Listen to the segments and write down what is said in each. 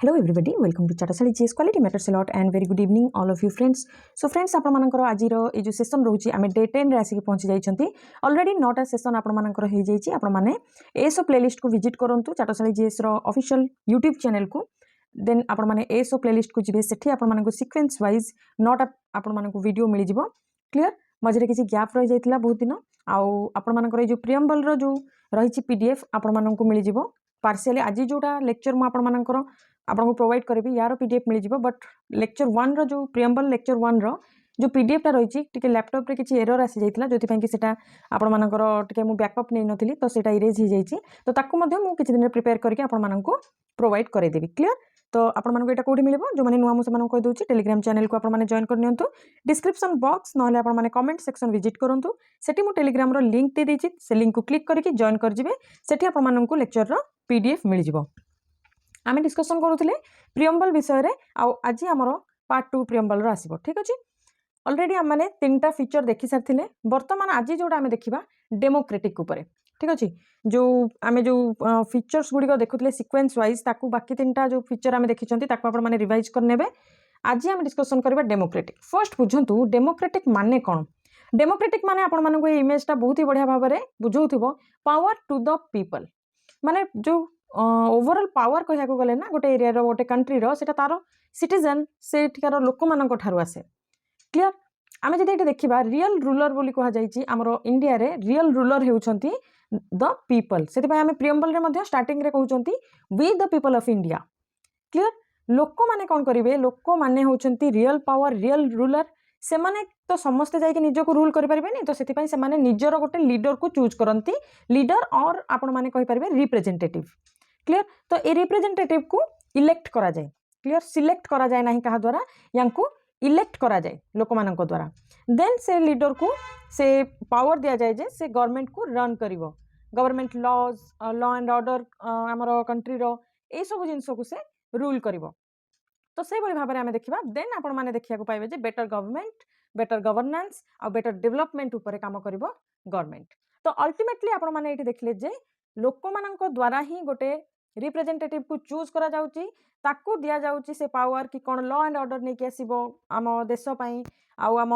Hello everybody, welcome to Chatasali GS Quality Matters a lot and very good evening all of you friends. So friends आपण मानकर आज ये जो session रोची आमे day 10 रे आसी पहुंची जाइछंती ऑलरेडी 9टा सेशन आपण मानकर हे जाइछि आपण माने एसो प्लेलिस्ट को विजिट करंतु चाटसाली जीएस रो ऑफिशियल यूट्यूब चैनल को देन आपण माने एसो प्लेलिस्ट को जिबे सेठी आपण मानको सीक्वेंस वाइज 9टा आपण मानको वीडियो मिलि जिवो क्लियर मझरे किछि गैप रहि जाइतिला बहुत दिन आउ आपण मानकर जो प्रियम्बल रो जो रहिछि पीडीएफ आपण मानको मिलि जिवो पार्शियली आज जोटा लेक्चर मु आपण मानकर आपको प्रोवाइड करी यार पीडीएफ मिल जाव बट लेक्चर 1 रो जो प्रियम्बल लेक्चर 1 रो जो पीडीएफ टा रही टी लैपटॉप रे किसी एरर आसी जाइतिला जोथि कि सेटा आपण मानकर टिके मु बैकअप नै नथिली तो सेटा इरेज हो जाइछि तो ताकू मध्ये मु किछि दिन प्रिपेयर करके आपण माननको प्रोवाइड करे देबी क्लियर तो आपण मानको एटा कोठी मिलिबो जो माने नुवा मु से कहि दोछि टेलीग्राम चैनल को आपण माने जॉइन कर नियंतु डिस्क्रिप्शन बॉक्स नहले आपण माने कमेंट सेक्शन विजिट करंतु सेठी मु टेलीग्राम रो लिंक दे देछि से लिंक को क्लिक करके जॉइन कर जिवे सेठी आपण माननको लेक्चर रो पीडीएफ मिल जिवो आमे डिस्कशन करूथिले प्रियम्बल विषय रे आज आमर पार्ट 2 प्रियम्बल रो आसीबो ठीक अछि ऑलरेडी हम माने तीनटा फीचर देखि सारथिले वर्तमान आज जोडा आमे देखिबा डेमोक्रेटिक ऊपर ठीक अछि जो आमे जो फीचर्स गुडी को देखुथिले सीक्वेंस वाइज ताकू बाकी तीनटा जो फीचर आमे देखिचंती ताकू आपण माने रिवाइज करनेबे आज आमे डिस्कशन करबा डेमोक्रेटिक फर्स्ट बुझंतु डेमोक्रेटिक माने कोन डेमोक्रेटिक माने आपण मानको ए इमेज टा बहुत ही बढ़िया भाबरे बुझौथिबो पावर टू द पीपल माने जो ओवरऑल पावर कहया को गले ना गोटे एरिया रो गोटे कंट्री रो सेटा तारो सिटीजन से ठिकार लोक मानक ठारु आसे क्लियर आमे जदि एटे देखिबा रियल रूलर बोली कहा जाईची हमरो इंडिया रे रियल रूलर हेउचंती द पीपल सेति भाई आमे प्रियम्बल रे मध्ये स्टार्टिंग रे कहउचंती we the people of India clear लोक माने कोन करिवे लोक माने होउचंती रियल पावर रियल रूलर से माने तो समस्त जाई के निजो को रूल करि परिबे नि तो सेति पई से माने निजरो गोटे लीडर को चूज करंती लीडर और आपण माने कहि परिबे रिप्रेजेंटेटिव क्लियर तो ए रिप्रेजेंटेटिव को इलेक्ट करा जाए क्लियर सिलेक्ट करा जाए नहीं कहा द्वारा यांकु इलेक्ट करा जाए लोक मानक द्वारा देन से लीडर को से पावर दिया जाए जे से गवर्नमेंट को रन करिवो government laws law and order हमरो कंट्री रो ए सब जिंस को से रूल करिवो तो से बड़ी भाबरे हमें देखिबा देन आपण माने देखिया को पाइबे जे बेटर गवर्नमेंट बेटर गवर्नेंस और बेटर डेवलपमेंट ऊपर काम करिवो गवर्नमेंट तो अल्टीमेटली आपण माने एठी देखले जे लोक मानक द्वारा ही गोटे रिप्रेजेंटेटिव को चूज करा जाउची ताकू दिया जाउची से पावर कि कोन लॉ एंड ऑर्डर नै के आसीबो आम देश पई आउ आम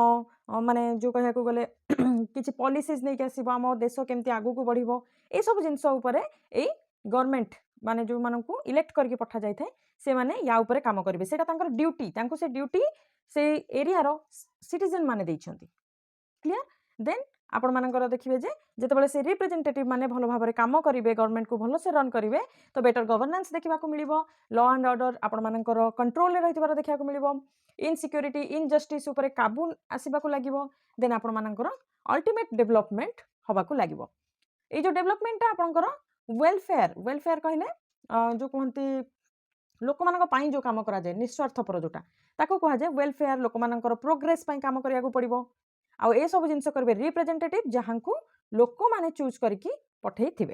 माने जो कहया को गले किछि पॉलिसीज नै के आसीबो आम देश केमति आगु को बढ़िबो ए सब जिंस ऊपर ए गवर्नमेंट माने जो मानकू इलेक्ट करके पठा जाय थाए से माने या ऊपर काम करिवे सेटा तांकर ड्यूटी तांको से ड्यूटी से एरिया रो सिटीजन माने दैछंती क्लियर देन आपण मानकर देखिबे जे जेतेबेले से रिप्रेजेंटेटिव माने भलो भाबरे काम करिवे गवर्नमेंट को भलो से रन करिवे तो बेटर गवर्नेंस देखिबा को मिलिबो लॉ एंड ऑर्डर आपण मानकर कंट्रोल रे रहितबार देखिबा को मिलिबो इनसिक्योरिटी इनजस्टिस ऊपर काबू आसीबा को लागिवो देन आपण मानकर अल्टीमेट डेवलपमेंट हबा को लागिवो ए जो डेवलपमेंट आपनकर वेलफेयर कहले जो कहंती लोक मानक पाई जो काम करा जाय निस्वार्थपर जोटा ताको कहा जाय वेलफेयर लोक मानकर प्रोग्रेस पाई काम करिया को पड़िबो आ ए सब जिंस करबे रिप्रेजेंटेटिव जहां को लोक माने चूज करके पठै थिबे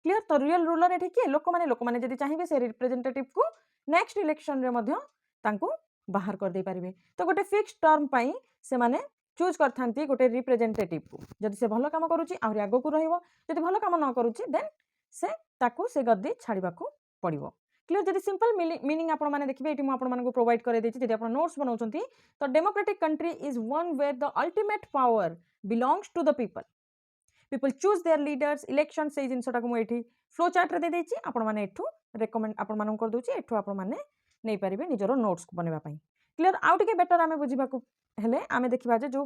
क्लियर तो रियल रूलर एठी के लोक माने जदी चाहिबे से रिप्रेजेंटेटिव को नेक्स्ट इलेक्शन रे मध्य तांको बाहर कर दे पारिबे तो गोटे फिक्स टर्म पाई से माने चूज करथांती गोटे रिप्रेजेंटेटिव को जदी से भलो काम करूची आउरी आगो को रहिबो जदी भलो काम न करूची देन से ताको से गद्दी छाड़ीबा को पड़िबो क्लियर जदी सिंपल मीनिंग आपण माने देखिबे एटी मु आपण मानको प्रोवाइड करे देछि जदी आपण नोट्स बनाउछंती तो democratic country is one where the ultimate power belongs to the people choose their leaders election से जिनसटा को मु एठी फ्लो चार्ट रे दे देछि आपण माने एठू रेकमेंड आपण मानको कर दोछि एठू आपण माने नै परिबे निजरो नोट्स को बनेबा पई क्लियर आउट के बेटर आमे बुझिबा को हेले आमे देखिबा जे जो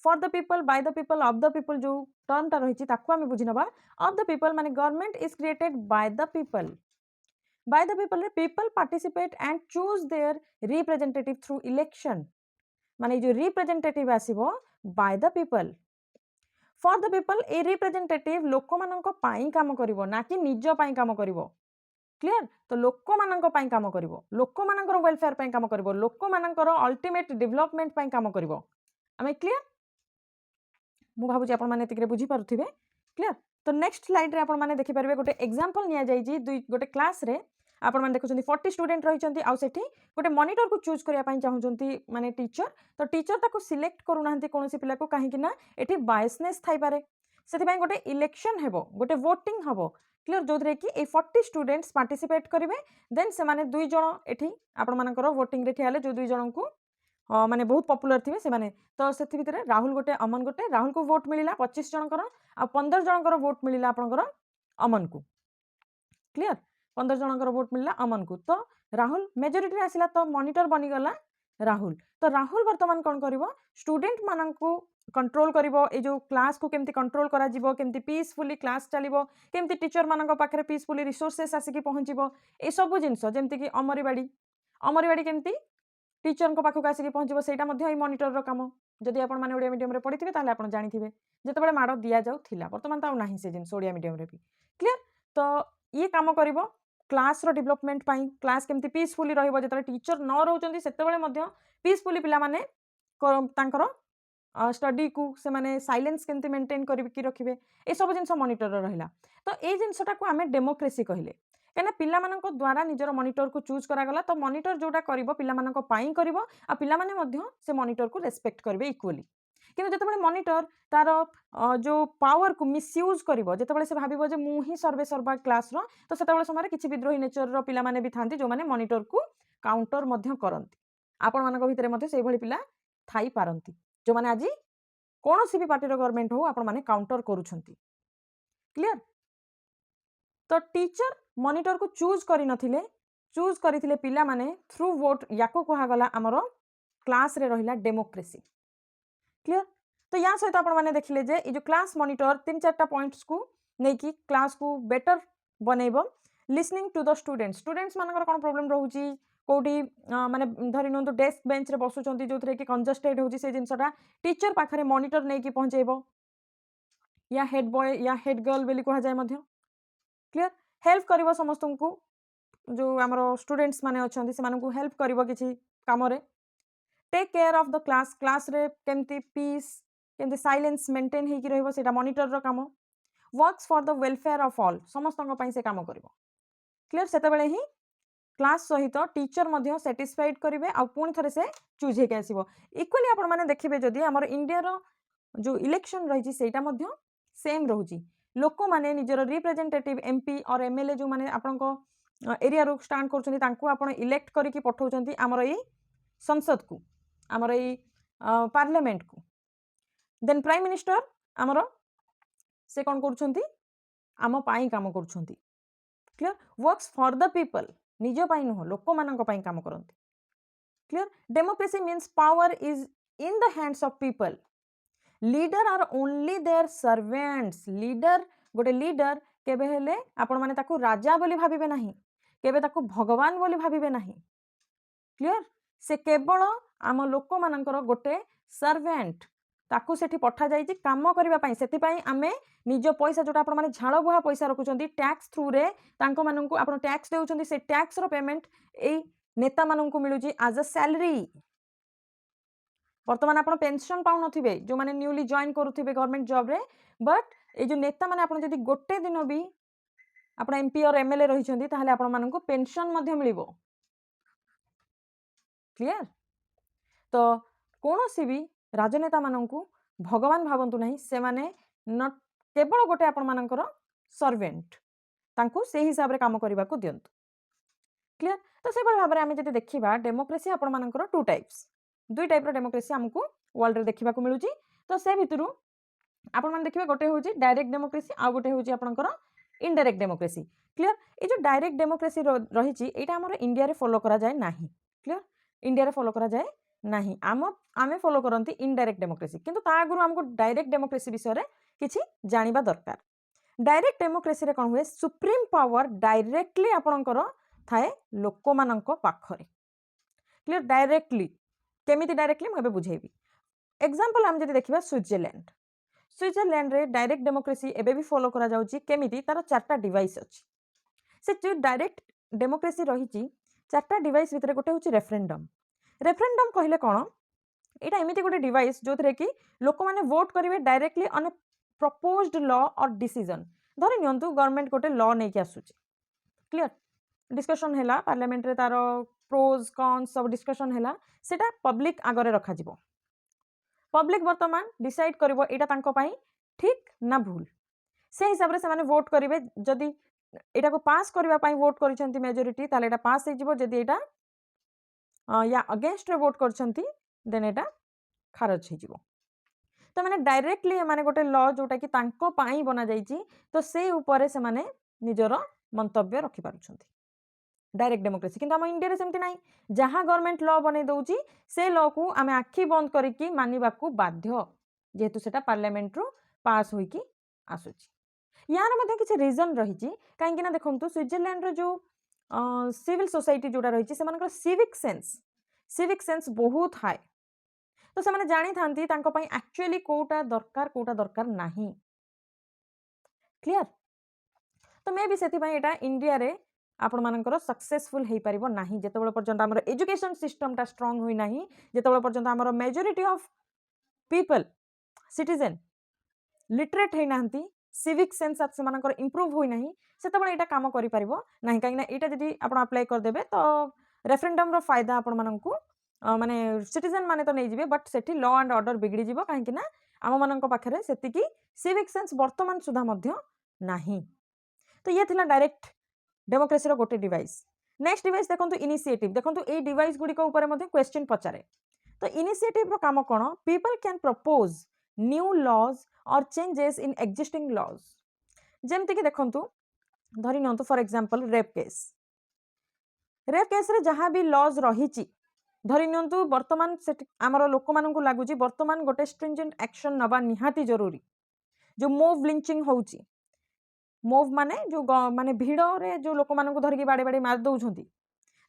for the people bye the people of the people जो टर्म ता रहिछि ताकू आमे बुझिनबा ऑफ द पीपल माने government is created by the people people participate and choose their representative through election माने जो रिप्रेजेंटेटिव आसीबो by the people for the people ए रिप्रेजेंटेटिव लोक मानक पाई काम करिवो ना कि निज पाई काम करिवो क्लियर तो लोक मानक पाई काम करिवो लोक मानकर वेलफेयर पाई काम करिवो लोक मानकर अल्टीमेट डेवलपमेंट पाई काम करिवो आमे क्लियर मु भाबुची आपण माने तिकरे बुझी पारुथिबे क्लियर तो नेक्स्ट स्लाइड रे आपण माने देखि परबे गोटे एग्जांपल निया जाई जी गोटे क्लास रे आपण माने देखुछंती 40 स्टूडेंट रहिछंती आ सेठी गोटे मॉनिटर को चूज करिया पई चाहुछंती माने टीचर तो टीचर ताको सिलेक्ट करू नाहंती कोनोसी पिला को काहे कि ना एठी बायसनेस थाई पारे सेति पई गोटे इलेक्शन हेबो गोटे वोटिंग हबो क्लियर जो कि ए 40 स्टूडेंट्स पार्टिसिपेट करेंगे देन से माने 2 जण एठी आपण मानकर वोटिंग रे ठियाले जो 2 जण को माने बहुत पॉपुलर थिबे से माने तो सेति भितरे राहुल गोटे अमन गोटे राहुल को वोट मिलिला 25 जनकर आ 15 जनकर वोट मिलिला आपनकर अमन को क्लियर 15 जनकर वोट मिलिला अमन को तो राहुल मेजोरिटी आसिला तो मॉनिटर बनी गला राहुल तो राहुल वर्तमान कौन करिवो स्टूडेंट माननकु कंट्रोल करिवो ए जो क्लास को केमती कंट्रोल करा जिवो केमती पीसफुली क्लास चलिवो केमती टीचर माननक पाखरे पीसफुली रिसोर्सेस आसिकी पहुंचिवो ए सब जिंस जेमती कि अमरीवाड़ी केमती टीचर को पाखक आसिकी पहुंचबो सेटा मध्ये ए मॉनिटर रो काम जदि आपण माने ओडिया मीडियम रे पढिथिबे ताले आपण जानिथिबे जेतेबेले माडो दिया जाउ थिला वर्तमान ताउ नाही से जिंस ओडिया मीडियम रे भी क्लियर तो ये काम करिवो क्लास रो डेवलपमेंट पाई क्लास केमती पीसफुली रहइबो जेतेबेले टीचर न रहउचंदी सेतेबेले मध्ये पीसफुली पिला माने तांकर स्टडी को से माने साइलेंस केमती मेंटेन करिकि रखिबे ए सब जिंस मॉनिटर रो रहिला तो ए जिंसटा को हमें डेमोक्रेसी कहिले कहना पिला मानक द्वारा निजर मॉनिटर को चूज करा गला तो मॉनिटर जोटा करिवो पिला मानक पाई करिवो आ पिला माने मध्य से मॉनिटर को रेस्पेक्ट करबे इक्वली किंतु जेतेबेले मॉनिटर तार जो पावर को मिसयूज करिवो जेतेबेले से भाबिबो जे मु ही सर्वे सर्वा क्लास रो तो सेतेबेले समय किछि विद्रोही नेचर रो पिला माने भी थांती जो माने मॉनिटर को काउंटर मध्य करंती आपण मानक भितरे मध्य सेहि भली पिला थाई पारंती जो माने आज कोनोसी भी पार्टी रो गवर्नमेंट हो आपण माने काउंटर करूछंती क्लियर तो टीचर मॉनिटर को चूज करि नथिले चूज करिथिले पिला माने थ्रू वोट याको कहा गला हमरो क्लास रे रहिला डेमोक्रेसी क्लियर तो या सहित आपण माने देखिले जे ए जो क्लास मॉनिटर 3-4टा पॉइंट्स को नेकी क्लास को बेटर बनेइबो लिसनिंग टू द स्टूडेंट्स मानकर कोन प्रॉब्लम रहउची कोठी माने धरि नंतु डेस्क बेंच रे बसुचंती जोथरे कि कंजस्टेड होची से जिंसटा टीचर पाखरे मॉनिटर नेकी पहुंचेबो या हेड बॉय या हेड गर्ल बेली कहा जाय मध्य क्लियर हेल्प करिवो समस्त को जो हमरो स्टूडेंट्स माने अछंती से मानकु हेल्प करिवो किछि काम रे take care of the class रे केमती पीस केमती साइलेंस मेंटेन हेकी रहइबो सेटा मॉनिटर रो काम works for the welfare of all समस्त पई से काम करिवो क्लियर सेते बेले ही क्लास सहित टीचर मध्य सैटिस्फाइड करिवे आ पुणी थरे से चूज हेके आसीबो इक्वली आपण माने देखिबे जदी हमर इंडिया रो जो इलेक्शन रहिछि सेटा मध्य सेम रहउछि लोक माने निजर रिप्रेजेंटेटिव एमपी और एमएलए जो माने आपण को एरिया रो स्टैंड करछन्ती तांको आपण इलेक्ट करिकि पठौछन्ती हमर ए संसद को हमर ए पार्लियामेंट को देन प्राइम मिनिस्टर हमर से कोन करछन्ती आम पाई काम करछन्ती clear works for the people निज पाई नुह लोक मानक पाई काम करन्ती clear democracy means power is in the hands of people leader are only their servants leader गोटे लीडर केबे हेले आपण माने ताकू राजा बोली भाबिबे नाही केबे ताकू भगवान बोली भाबिबे नाही क्लियर से केवल आम लोक मानकर गोटे सर्वेंट ताकू सेठी पठा जाई काम करबा पई सेति पई आमे निज पैसा जोटा आपण माने झाळ बुहा पैसा रखुचंती टैक्स थ्रू रे तांको माननकु आपण टैक्स देउचंती से टैक्स रो पेमेंट ए नेता माननकु मिलुची एज अ सैलरी वर्तमान आपण पेंशन पाउ नथिबे जो माने न्यूली जॉइन करूथिबे गवर्नमेंट जॉब रे बट ए जो नेता माने आपण जदी गोटे दिन भी आपण एमपी और एमएलए रहिचंती ताहाले आपण माननकु पेंशन मध्ये मिलिबो क्लियर तो कोनोसी भी राजनेता माननकु भगवान भावंतु नहीं से माने न केवल गोटे आपण मानकर सर्वेंट तांकु से हिसाब रे काम करबा को दियंतु क्लियर तो से भाव में आम जब देखा डेमोक्रेसी आपण मानकर 2 टाइप्स 2 टाइप डेमोक्रेसी आमको वर्ल्ड रे देखा मिलूँ तो से भितर आपण मैंने देखिए गोटे हूँ डायरेक्ट डेमोक्रेसी आ गोटे हूँ आपंकर इनडायरेक्ट डेमोक्रेसी क्लियर ये जो डायरेक्ट डेमोक्रेसी रही आम इंडिया रे फॉलो करा जाए नहीं क्लियर इंडिया रे फॉलो करा जाए नहीं आम फॉलो करती इनडायरेक्ट डेमोक्रेसी किंतु ता आगु आमको डायरेक्ट डेमोक्रेसी विषय किसी जानिबा दरकार डायरेक्ट डेमोक्रेसी रे कौन हुए सुप्रीम पावर डायरेक्टली आपणकर थाए लोक मानक पाखरे क्लियर डायरेक्टली केमिति डायरेक्टली मुझे बुझेबी एग्जांपल हम जदि देखिबा स्विट्जरलैंड रे डायरेक्ट डेमोक्रेसी एबे भी फॉलो करा जाउची केमिति तार 4टा डिवाइस अछि से जो डायरेक्ट डेमोक्रेसी रही 4टा डिवाइस भितर गोटे होची रेफरेंडम कहले कोन एटा एमिति गोटे डिवाइस जो थरे कि लोक माने वोट करिवे directly on A proposed law और डिसीजन धरि नियंतु गवर्नमेंट गोटे लॉ नै कि आसुची क्लियर डिस्कशन हैला पार्लियामेंट रे तार प्रोज कॉन्स सब डिस्कशन हैला सेटा पब्लिक आगरे रखा जिवो पब्लिक वर्तमान डिसाइड करिवो एटा तांको पई ठीक ना भूल से हिसाब रे से माने वोट करिवे जदी एटा को पास करबा पई वोट करिसेंती मेजॉरिटी ताले एटा पास हे जिवो जदी एटा या अगेंस्ट रे वोट करछंती देन एटा खारज हे जिवो तो माने डायरेक्टली माने गोटे लॉ जोटा कि तांको पाई बना जाईची तो से ऊपर से माने निजर मंतव्य रखि पारुछंती डायरेक्ट डेमोक्रेसी किंतु हम इंडिया रे सेमती नाही जहां गवर्नमेंट लॉ बनै दउची से लॉ को आमे आखी बंद करिकी मानिबा को बाध्य जेहेतु सेटा पार्लियामेंट रो पास होई की आसुची यार मध्ये किछ रीजन रहिची काहे कि ना देखंतु स्विट्जरलैंड रो जो सिविल सोसाइटी जोटा रहिची से मानकर सिविक सेंस बहुत हाई तो से माने जानी थांती तांको पई एक्चुअली कोटा दरकार नाही क्लियर तो मे भी सेति पई एटा इंडिया रे आपण मानकर सक्सेसफुल हेई परिबो नाही जेतेबेले पर्यंत हमर एजुकेशन सिस्टम टा स्ट्रांग होई नाही जेतेबेले पर्यंत हमर majority of people citizen literate हेई नांती सिविक सेंस से मानकर इंप्रूव होई नाही सेतेबेले एटा काम करि परिबो नाही काहे ना एटा जदी आपण अप्लाई कर देबे तो रेफरेंडम रो फायदा आपण माननकु माने सिटीजन माने तो नहीं जिवे बट सेठी लॉ एंड ऑर्डर बिगड़ी जिवो काहे कि ना आम माननक पाखरे सेति की सिविक सेंस वर्तमान सुधा मध्य नाही तो ये थिला डायरेक्ट डेमोक्रेसी रो गोटे डिवाइस नेक्स्ट डिवाइस देखंतु इनिशिएटिव देखंतु ए डिवाइस गुडी को ऊपर मध्ये क्वेश्चन पचारे तो इनिशिएटिव रो काम कोन people can propose new laws और चेंजेस इन एक्जिस्टिंग लॉज जेमति कि देखंतु धरि नंतु फॉर एग्जांपल रेप केस रे जहां भी लॉज रहिची धरि नंतु वर्तमान आमर लोक मानकु लागुची वर्तमान गोटे स्ट्रिंजेंट एक्शन नबा निहाती जरूरी जो मोव लिंचिंग होउची मोव माने जो माने भिड़ रे जो लोक मानकु धरिकी बाडे बाडे मार दउछंती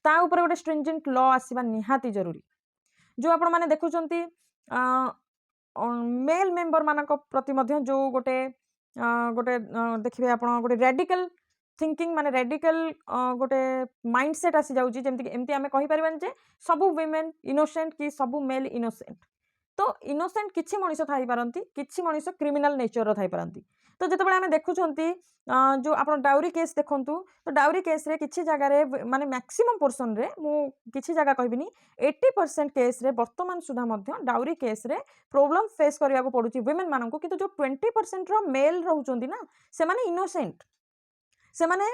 ता ऊपर गोटे स्ट्रिंजेंट लॉ आसीबा निहाती जरूरी जो आपण माने देखुचंती मेल मेंबर मानक प्रति मध्य जो गोटे गोटे देखिबे आपण गोटे रेडिकल थिंकिंग माने रेडिकल गोटे माइंडसेट आसी जाउची जेमति एमति आमे कहि परिबान जे सबु वुमेन इनोसेंट कि सबु मेल इनोसेंट तो इनोसेंट किछि मनिष थाई पारंती किछि मनिष क्रिमिनल नेचर रो थाई पारंती तो जतबे आमे देखुचंती जो आपण डाउरी केस देखंतु तो डाउरी केस रे किछि जगह रे माने मैक्सिमम पोर्शन रे मु किछि जगह कहबिनी 80% केस रे वर्तमान सुधा मध्य डाउरी केस रे प्रॉब्लम फेस करिया को पडुची वुमेन माननको किंतु जो 20% रो मेल रहउचंती ना से माने इनोसेंट से माने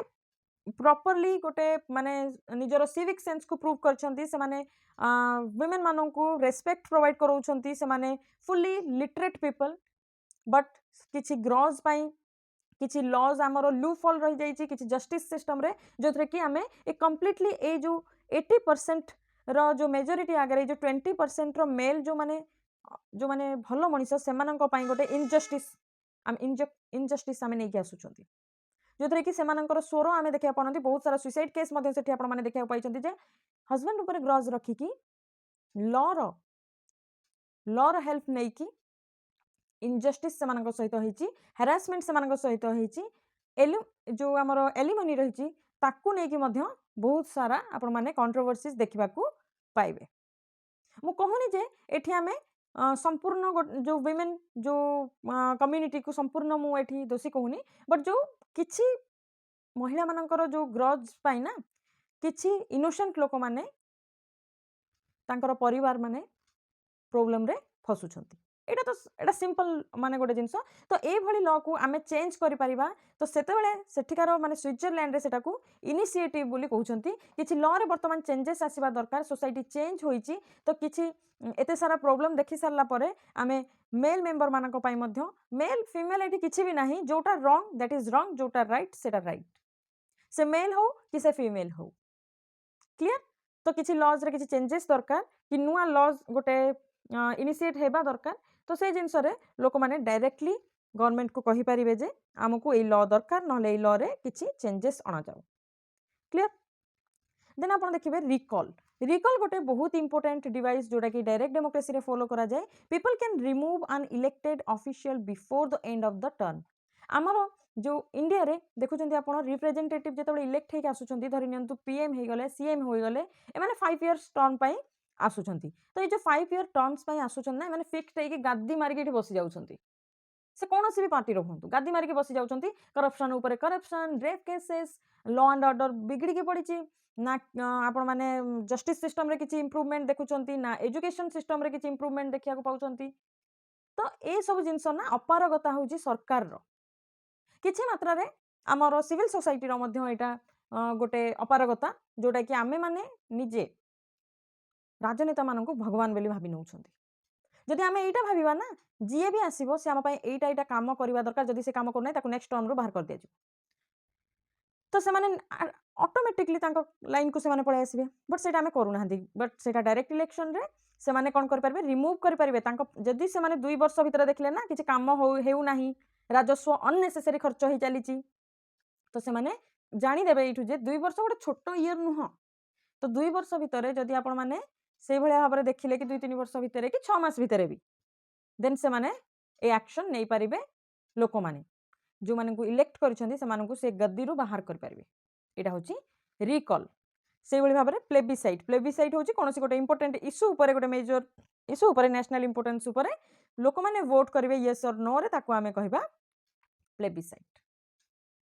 प्रॉपरली गोटे माने निजरो सिविक सेंस को प्रूव करछंती से माने वुमेन माननको रेस्पेक्ट प्रोवाइड करउछंती से माने फुल्ली लिटरेट पीपल बट किछि ग्रॉज पाई किछि लॉज आमरो लू फॉल रही जाइछि किछि जस्टिस सिस्टम रे जोथरे कि हमें ए कंप्लीटली ए जो 80% रो जो मेजॉरिटी आगे जो 20% रो मेल जो माने भलो मनिष सेमानंको पाई गोटे इनजस्टिस आमे नै कि आसुछंती जोथरे कि सेमानंकर स्वर आमे देखिया पनंती बहुत सारा सुसाइड केस मध्ये सेठी आपण माने देखिया पाइछंती जे हस्बैंड ऊपर ग्रज रखी कि लॉ रो हेल्प नै कि इनजस्टिस सेमानंक सहित होईची हैरासमेंट सेमानंक सहित होईची जो हमरो एलिमनी रहिची ताकू नै कि मध्ये बहुत सारा आपण माने कंट्रोवर्सीज देखिबा को पाइबे मु कहूनी जे एठी आमे संपूर्ण जो वुमेन जो कम्युनिटी को संपूर्ण मु एठी दोषी कहूनी बट जो किछि महिला मानकर जो ग्रज पाई ना किछि इनोसेंट लोक माने तांकर परिवार माने प्रॉब्लम रे फसुछंती एटा सिंपल माने गोटे जिंस तो ए भली लॉ को आमे चेंज करि परिबा तो सेते बेले सेठिकार माने स्विट्जरलैंड रे सेटा को इनिशिएटिव बोली कहउछंती किछि लॉ रे वर्तमान चेंजेस आसीबा दरकार सोसाइटी चेंज होईची तो किछि एते सारा प्रॉब्लम देखि सरला परे आमे मेल मेंबर मानक पई मध्य मेल फीमेल एठी किछि भी नाही जोटा रॉन्ग दैट इज रॉन्ग जोटा राइट सेटा राइट से मेल हो कि से फीमेल हो क्लियर तो किछि लॉज रे किछि चेंजेस दरकार कि नुआ लॉज गोटे इनिशिएट हेबा दरकार तो से जिनस रे लोक माने डायरेक्टली गवर्नमेंट को कहि परिबे जे हमकु ए लॉ दरकार न ले लॉ रे किछि चेंजेस आना जाऊ क्लियर देन आपण देखिबे रिकॉल गोटे बहुत इंपोर्टेंट डिवाइस जोटा कि डायरेक्ट डेमोक्रेसी रे फॉलो करा जाए people can remove an elected official before the end of the term आमर जो इंडिया रे देखुचंती आपण रिप्रेजेंटेटिव जेतबे इलेक्ट हेक आसुचंती धरि नियंतु पीएम हे गले सीएम होई गले ए माने 5 इयर्स टर्म पई आसुचंती तो ये जो 5 इयर टर्म्स पई आसुचन ना माने फिक्स्ड हे कि गाद्दी मारी के बसी जाउचंती से कोनोसी भी पार्टी रहंतु गाद्दी मारी के बसी जाउचंती करप्शन ऊपर corruption rape cases law and order बिगड़ी के पड़ीची ना आपण माने जस्टिस सिस्टम रे किछि इंप्रूवमेंट देखुचंती ना एजुकेशन सिस्टम रे किछि इंप्रूवमेंट देखिया को पाउचंती तो ए सब जिंस ना अपारगता होउची सरकार रो किछि मात्रा रे आमर सिविल सोसाइटी यहाँ गोटे अपारगता जोटा कि आमे माने निजे राजनेता मान भगवान बोली भावी नौ जदि आम यहाँ भाविबा ना जी भी आसो सी आम एटा एटा कम करवा दरकार जदि से कम करना नेक्स्ट टर्म रू बाहर कर दिया तो से ऑटोमेटिकली लाइन को से पलि आसबे बट से करूना बट से डायरेक्ट इलेक्शन रे से माने कौन करें रिमूव करेंगे जदि से 2 वर्ष भितर देखले ना किसी कम होना राजस्व अननेसेसरी खर्च हो चली तो से माने जानीदेवे ये जे 2 वर्ष गोटे छोट इयर नुह तो 2 वर्ष भितर जदि आपण मैंने से भाव में देखिले कि 2-3 वर्ष भितर कि 6 मास भितर भी देन से माने ए एक्शन नहीं पारिबे लोक माने जो माने को इलेक्ट करिसेंती से मानकु से गद्दी रू बाहर कर पारिबे एटा होची रिकॉल से भली भाबरे प्लेबिसाइट होची कोनोसी गोटे इंपोर्टेंट इश्यू ऊपर गोटे मेजर इश्यू ऊपर नेशनल इंपोर्टेंस ऊपर लोक माने वोट करिवे यस और नो रे ताको आमे कहबा प्लेबिसाइट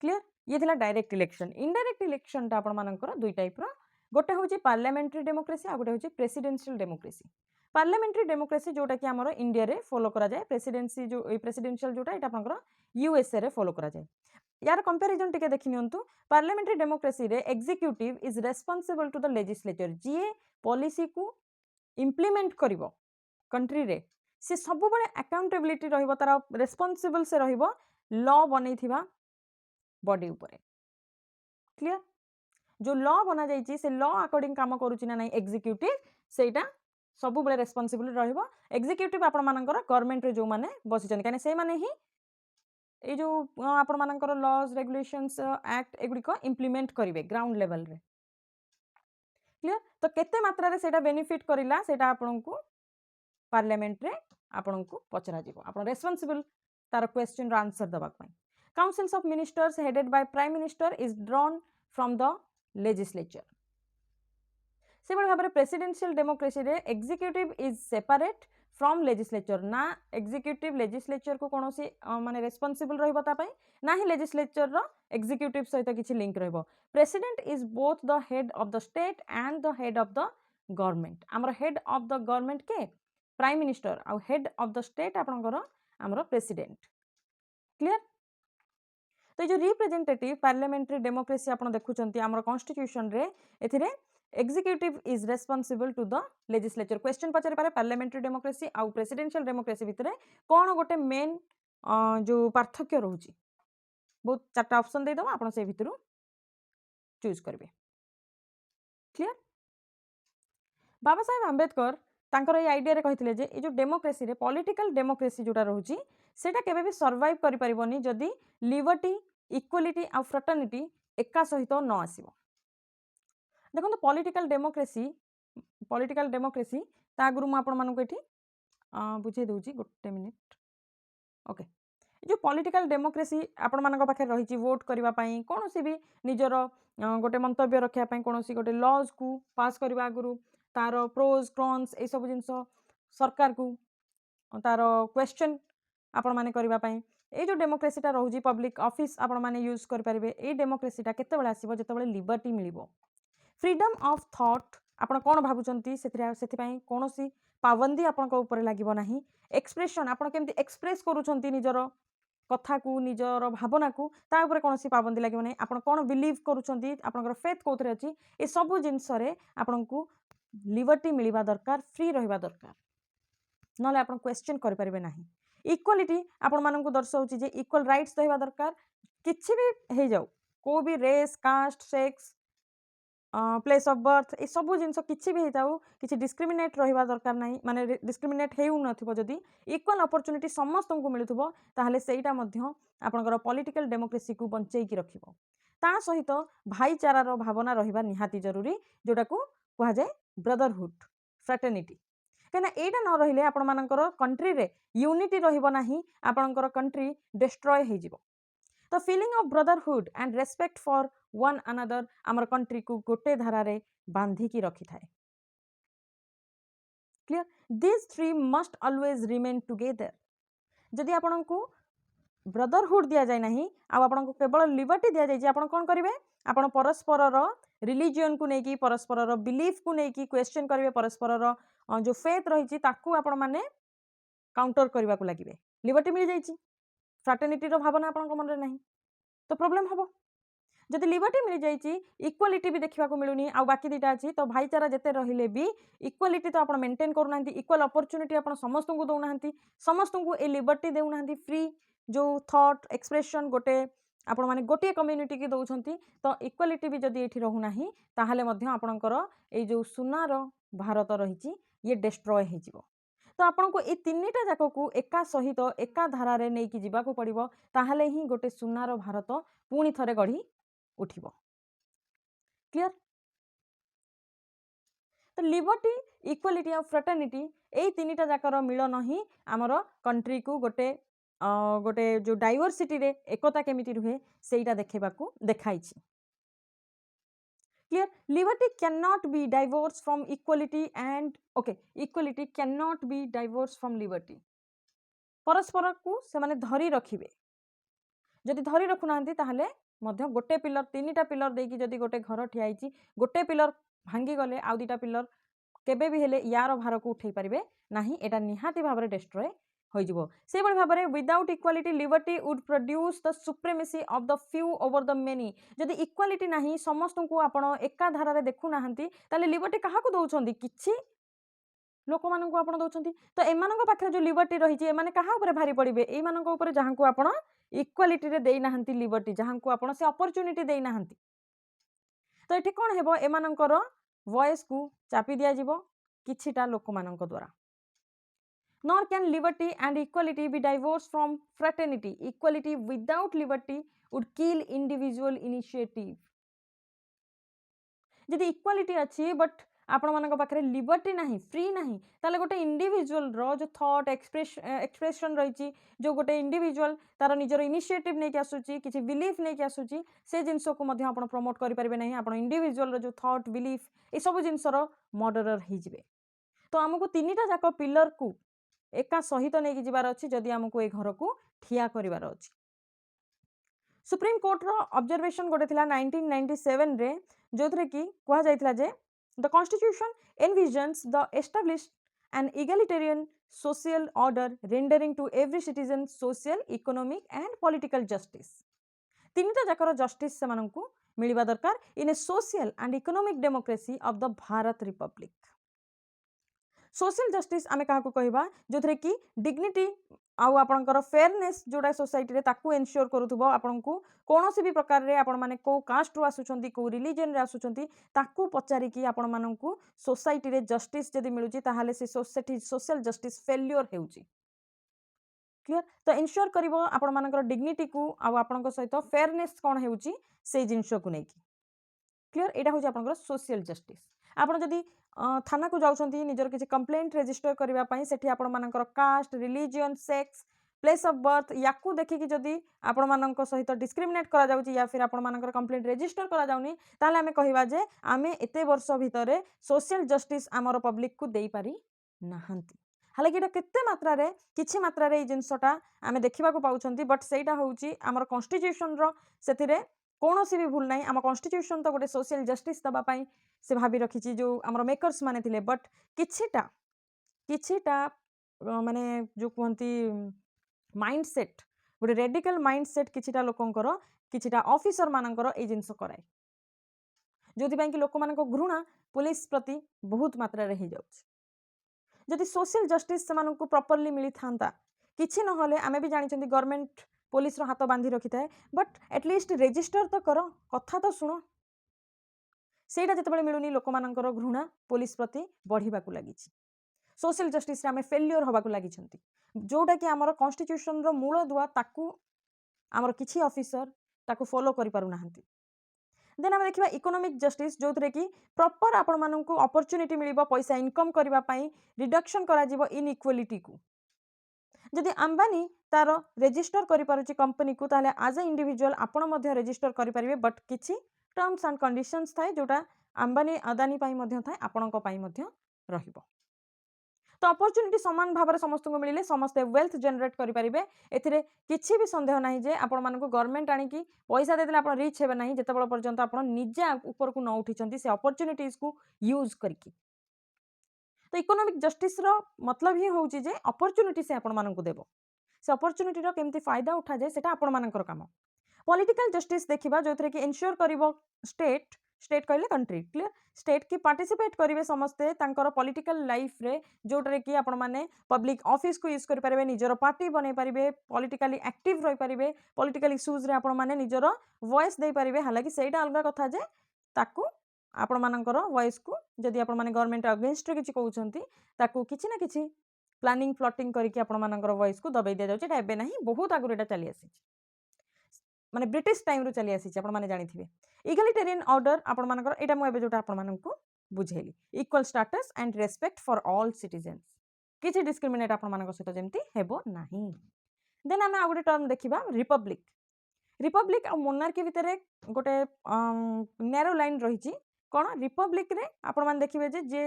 क्लियर ये थिला डायरेक्ट इलेक्शन इनडायरेक्ट इलेक्शन ता आपण मानकर दुई टाइप रो गोटे होची पार्लियामेंट्री डेमोक्रेसी आ गोटे होची प्रेसिडेंशियल डेमोक्रेसी पार्लियामेंट्री डेमोक्रेसी जोटा कि आमर इंडिया रे फॉलो करा जाए प्रेसिडेंसी जो प्रेसिडेंशियल जोटा एटा आपनकर यूएसए रे फॉलो करा जाए यार कंपैरिजन टिके देखि नियंतु पार्लियामेंट्री डेमोक्रेसी रे executive is responsible to the legislature जी पॉलिसी को इम्प्लीमेंट करिवो कंट्री रे से सब बळे अकाउंटेबिलिटी रहिबो तार रेस्पोंसिबल से रहिबो लॉ बनैथिबा बॉडी ऊपर क्लियर जो लॉ बना जाइए से लॉ अकॉर्डिंग काम करूची ना नहीं एग्जीक्यूटिव सेटा सब बळे रेस्पोंसिबल रहिबो एग्जीक्यूटिव आपण मानकर गवर्नमेंट रे जो माने बसिचन काने से माने ही ए जो आपण मानकर लॉज रेगुलेशंस एक्ट एगुडी को इंप्लीमेंट करिवे ग्राउंड लेवल रे क्लियर तो केते मात्रा रे सेटा बेनिफिट करिला सेटा आपण को पार्लियामेंट रे आपण को पचरा जीवो आपण रेस्पोंसिबल तार क्वेश्चन रो आंसर दबा पई councils of ministers headed by prime minister is drawn from the legislature से भाव में प्रेसिडेंशियल डेमोक्रेसी रे executive is separate from legislature ना एग्जीक्यूटिव लेजिस्लेचर को कौन सी माने रेस्पोंसिबल रहिबो ता पई ना ही लेजिस्लेचर रो एग्जीक्यूटिव सहित किछि लिंक रहिबो president is both the head of the state and the head of the government हमर हेड ऑफ द गवर्नमेंट के प्राइम मिनिस्टर आ हेड ऑफ द स्टेट आपनकर हमर प्रेसिडेंट क्लियर तो जो रिप्रेजेंटेटिव पार्लियामेंट्री डेमोक्रेसी आपण देखुचंती हमर कॉन्स्टिट्यूशन रे एथिरे executive is responsible to the legislature question पचारि पारे पार्लियामेंट्री डेमोक्रेसी आउ प्रेसिडेंशियल डेमोक्रेसी भितर कौन गोटे मेन जो पार्थक्य रोची बहुत 4टा ऑप्शन दे दबा आपण से भितरु चूज करिवे क्लियर बाबा साहेब आंबेडकर तांकर ए आइडिया रे कहिथिले जे ए जो डेमोक्रेसी रे पॉलिटिकल डेमोक्रेसी जोटा रोची सेटा केबे भी सर्वाइव करि परिबोनी जदी लिबर्टी इक्वालिटी आ फ्रेटर्निटी एका सहित न आसीबो देखो पॉलिटिकल डेमोक्रेसी ता आगुरु मु आपण मानको एठी बुझे दउची गोटे मिनिट ओके जो पॉलिटिकल डेमोक्रेसी आपण मानक पाखे रही वोट करबा पई कोनोसी भी निजर गोटे मंतव्य रखिया पई कोनोसी गोटे लॉज को पास करबा आगुरु तार प्रोज कॉन्स ए सब जिंस सरकार को तार क्वेश्चन आपण माने करबा पई ए जो डेमोक्रेसीटा रहउजी पब्लिक ऑफिस आपण माने यूज कर परिबे ए डेमोक्रेसीटा केते बेला आसीबो जते बेला लिबर्टी मिलिबो फ्रीडम ऑफ थॉट आपण कोन भाबुचंती सेथि पई कोनोसी पाबंदी आपण को ऊपर लागिबो नाही एक्सप्रेशन आपण केमती एक्सप्रेस करूचंती निजर कथा को निजर भावना को ता ऊपर कोनोसी पाबंदी लागिबो नाही आपण कोन बिलीव करूचंती आपनकर फेथ कोथरे अछि ए सब जिंस रे आपण को लिबर्टी मिलिबा दरकार फ्री रहिबा दरकार नले आपण क्वेश्चन कर परिबे नाही इक्वालिटी आपण मानन को दर्शाउची जे इक्वल राइट्स रहिबा दरकार किछि भी हे जाऊ को भी race caste sex place of birth ए सब जिनस किछि भी हेताऊ किछि डिस्क्रिमिनेट रहिबा दरकार नाही माने डिस्क्रिमिनेट हेउ नथिबो जदी इक्वल अपॉर्चुनिटी समस्त को मिलुथबो ताहले सेईटा मध्य आपनकर पॉलिटिकल डेमोक्रेसी को बंचेई की रखिबो ता सहित भाईचारा रो भावना रहिबा निहाती जरूरी जोटा को कहा जाय ब्रदरहुड फ्रेटर्निटी कहना एटा न रहिले आपण मानकर कंट्री रे यूनिटी रहिबो नाही आपनकर कंट्री डिस्ट्रॉय हे जिवो तो feeling of brotherhood and respect for one another आमर कंट्री को गोटे धारा रे बांधी की रखी थाए clear this three must always remain together जदि आपण को ब्रदरहुड दिया जाय नाही आ आपण को केवल लिबर्टी दिया जाय जे आपण कोन करिवे आपण परस्पर रो रिलीजियन को नेकी परस्पर रो बिलीफ को नेकी क्वेश्चन करिवे परस्पर रो जो फेथ रही ताकू आपण माने काउंटर करबा को लागिवे लिबर्टी मिल जायछि फ्रेटर्निटी रो भावना आपण को मन रे नाही तो प्रोब्लेम हम जदि लिबर्टी मिल जाइए इक्वालिटी भी देखा मिलूनी आ बाकी दुटा अच्छी तो भाईचारा जिते रहिले भी इक्वालिटी तो आप मेंटेन करना इक्वाल अपॉर्चुनिटी आप समस्त को दौना समस्त को ये लिबर्टी देना फ्री जो थॉट एक्सप्रेशन गोटे आपण मैंने गोटे कम्युनिटी की दौरान तो इक्वालिटी भी जदि ये रोना ताहले आपणकर ये जो सुनार भारत रही ये डिस्ट्रॉय हो तो आपन को ये तीनटा जाक को एका सहित एका धारा नहीं कि जीवाक पड़ो ताहले ही गोटे सुनार भारत पुणी थरे गढ़ी उठिबो क्लियर तो लिबर्टी इक्वालिटी और फ्रेटर्निटी यही तीनटा जाकर मिलन ही आमर कंट्री को गोटे गोटे जो डाइवर्सिटी रे एकता केमिति रुहे सेटा देखेबाकू देखाइछि clear liberty can not be divorce from equality and okay equality can not be divorce from liberty परस्पर को से माने धरी रखिबे जदि धरी रखु नांती ताहले मध्य गोटे पिलर तीनटा पिलर देकी जदि गोटे घर ठियाई गोटे पिलर भांगी गले आउ दुटा पिलर केबे भी हेले यार भार को उठे पारे ना एटा निहाती भाव में डिस्ट्रॉय हो से भाव में without equality liberty would produce the supremacy of the few over the many जदि इक्वालिटी नहीं समस्त को आपण एका धारा देखु नाहंती ताले लिबर्टी काहा को दउछंदी किछि लोक मानक आपण दउछंती तो एमानक पाखरे जो लिबर्टी रही एमाने काहा ऊपर भारी पड़िबे एमानक ऊपर जहां को आपण इक्वालिटी रे देई नाहंती लिबर्टी जहां को आपण से अपॉर्चुनिटी देई नाहंती तो एठी कोन हेबो एमानकर वॉइस को चापी दिया जिवो किछिटा लोक मानक द्वारा nor can liberty and equality be divorced from fraternity equality without liberty would kill individual initiative जदि इक्वालिटी अच्छी बट आपण मानक पाखरे लिबर्टी नहीं फ्री नहीं ताले गोटे इंडिविजुअल रो जो थॉट एक्सप्रेशन रही जो गोटे इंडिविजुअल तार निजर इनिशिएटिव नहीं आसूची किसी बिलीफ नहीं आसूची से जिनस को मध्य आपण प्रमोट करि परिबे नहीं आपण इंडिविजुअल जो थॉट बिलीफ ए सब जिनसर मर्डरर हो जिवे तो आमको तीनटा जाक पिलर को एका सहित नहीं जिबार अच्छी जदि आमको ए घर को ठिया करिवार अच्छी सुप्रीम कोर्ट रो ऑब्जर्वेशन गोटे थिला 1997 रे जोथरे की कहा जायतिला जे the constitution envisions the established an egalitarian social order rendering to every citizen social economic and political justice तीनटा जाकर जस्टिस से माननकु मिलिबा दरकार in a social and economic democracy of the Bharat republic social justice आमे काहा को कहबा जोथरे की डिग्निटी आउ आपणकर फेयरनेस जोड़ा सोसाइटी रे ताकू एनश्योर करूथबो आपनकु कोनोसी भी प्रकार रे आपण माने को कास्ट रो आसुचंती को रिलीजन रे आसुचंती ताकू पचारि की आपण माननकु सोसाइटी रे जस्टिस जदी मिलुची ताहाले से सोसाइटी सोशल जस्टिस फेल्योर हेउची क्लियर तो एनश्योर करिवो आपण मानकर डिग्निटी को आउ आपनक सहित फेयरनेस कोन हेउची से जिंस को नै की क्लियर एटा होची आपनकर सोशल जस्टिस आपण जदी थाना को जाउछंती निजर किसी कंप्लेंट रजिस्टर करबा पई सेठी आपण मानकर caste religion sex place of birth याकू देखि जदि आपण मानक सहित डिस्क्रिमिनेट करा जाउची या फिर आपण मानकर कंप्लेंट रजिस्टर करा जाउनी ताले हमें कहिबा जे आमे एते वर्ष भितरे सोशल जस्टिस आमर पब्लिक को देई पारी नाहंती हालांकि एटा केते मात्रा रे किछि मात्रा रे जिंसटा आमे देखिबा को पाउछंती बट सेटा होउची आमर कॉन्स्टिट्यूशन रो सेथिरे कौनसी भी भूल नहीं आम कॉन्स्टिट्यूशन तो गोटे सोशल जस्टिस दवाई से भाभी रखी जो आम मेकर्स माने थिले बट किछिटा किछिटा माने जो कहती माइंडसेट गोटे रेडिकल माइंडसेट किछिटा लोकंकर किछिटा ऑफिसर मानकर ए जिंस कराए जो कि लोक मान घृणा पुलिस प्रति बहुत मात्रा रे हो जाउछ जदि सोशल जस्टिस से मानक प्रॉपर्ली मिली थांता किछि नहले आमे भी जानिछंती गवर्नमेंट पुलिस रो हाथ बांधी रखी थाए बट एटलिस्ट रेजिस्टर तो कर कथा तो शुण सेटा जिते मिलूनी लोक मानकर घृणा पुलिस प्रति बढ़िबा को लगी सोशल जस्टिस आम फेल्योर हवा को लगी जोटा कि आमर कॉन्स्टिट्यूशन रो मूल दुआ ताकू आमर किछि ऑफिसर ताकू फॉलो करि पारु नाहंती देन आम देखिबा इकोनॉमिक जस्टिस जो कि प्रॉपर आपण माननकु अपॉर्चुनिटी मिलिबो पैसा इनकम करबा पई रिडक्शन करा जिवो इनइक्वालिटी को जदि अंबानी तार रेजिस्टर करि पारुची कंपनी को ताले एज ए इंडिविजुअल आपण मध्य रेजिस्टर करि परिबे बट किछि टर्म्स एंड कंडीशंस थाए जोटा अंबानी अदानी पाई मध्य थाए आपणक पाई मध्य रहिबो तो अपॉर्चुनिटी समान भाव में समस्त को मिले समस्ते वेल्थ जनरेट करि परिबे एथिरे किछि भी संदेह नाही जे आपण मानको गवर्नमेंट आनी की पैसा देदेले आपण रिच हेबे नाही जेतेबेले पर्यंत आपण निजे ऊपर को न उठिचंती से अपॉर्चुनिटीज को यूज करकी तो इकोनॉमिक जस्टिस रो मतलब ही होउची जे अपॉर्चुनिटी से आपण माननको देबो से अपॉर्चुनिटी रो केमती फायदा उठा जाए सेटा आपण मानकर काम पॉलिटिकल जस्टिस देखिबा जो कि इनश्योर करिवो स्टेट स्टेट कहले कंट्री क्लियर स्टेट की पार्टिसिपेट करेंगे समस्ते तांकर पॉलिटिकल लाइफ रे जोटरे कि आपण माने पब्लिक ऑफिस को यूज करि पारिबे निजर पार्टी बनै पारिबे पॉलिटिकली एक्टिव रहि पारिबे पॉलिटिकल इश्यूज रे आपण माने निजर वॉइस दे पारिबे हालांकि सेटा अलग कथा जे ताकू आपण मानकर वॉइस को जदि आपण माने गवर्नमेंट अगेंस्ट रे किछि कहउछंती ताकू किछि ना किछि प्लानिंग प्लॉटिंग करके आपण मानकर वॉइस को दबाई दिया जाउछ एटा एबे नाही बहुत आगु एटा चली आसी माने ब्रिटिश टाइम रो चली आसी आपण माने जानिथिबे इगलिटेरियन ऑर्डर आपण मानकर एटा मु एबे जोटा आपण मानकू बुझेली equal status and respect for all citizens किछि डिस्क्रिमिनेट आपण मानक सहित जेमती हेबो नाही देन आमे आ गोटे टर्म देखिबा रिपब्लिक रिपब्लिक आ मोनार्की भितर गोटे नैरो लाइन रही कौन रिपब्लिक रे आपण मान देखिबे जे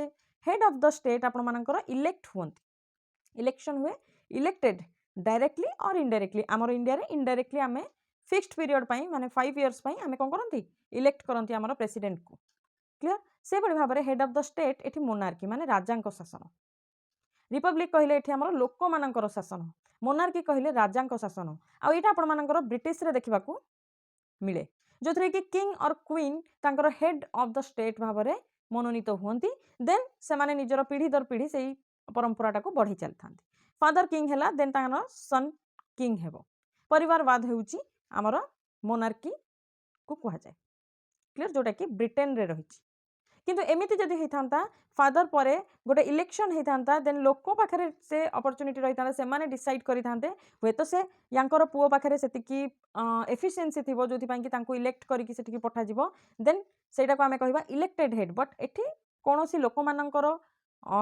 हेड ऑफ द स्टेट आपण मानकर इलेक्ट हुंती इलेक्शन हुए इलेक्टेड डायरेक्टली और इनडायरेक्टली आमर इंडिया रे इनडायरेक्टली आमे फिक्स्ड पीरियड पाई माने 5 इयर्स पाई आमे कोन करंती इलेक्ट करंती आमर प्रेसिडेंट को क्लियर से बड़ी भाबरे हेड ऑफ द स्टेट एठी मोनार्की माने राजांक शासन रिपब्लिक कहले एठी आमर लोक मानकर शासन मोनार्की कहले राजांक शासन आ एटा आपण मानकर ब्रिटिश रे देखिबा को मिले जो थरे कि किंग और क्वीन तांकर हेड ऑफ द स्टेट भाबरे मनोनीत हुंती देन से माने निजर पीढ़ी दर पीढ़ी सेही परंपराटा को बढ़ी चलथांती फादर किंग हैला देन तांकर सन किंग हेबो परिवारवाद हेउची आमर मोनार्की को कहा जाए क्लियर जोटा कि ब्रिटेन रे रही किंतु एमिति जदि होता फादर परे गोटे इलेक्शन होता देन लोक पाखे से अपॉर्चुनिटी रही था से माने डिसाइड करि थांते हुए तो से यांकर पुओ पाखे सेतिकी एफिशिएंसी थिबो जोथि पई कि तांको इलेक्ट करिकि सेतिकी पठा जिवो देन सेटा को आमे कहिबा इलेक्टेड हेड बट एठी कोनोसी लोक मानकर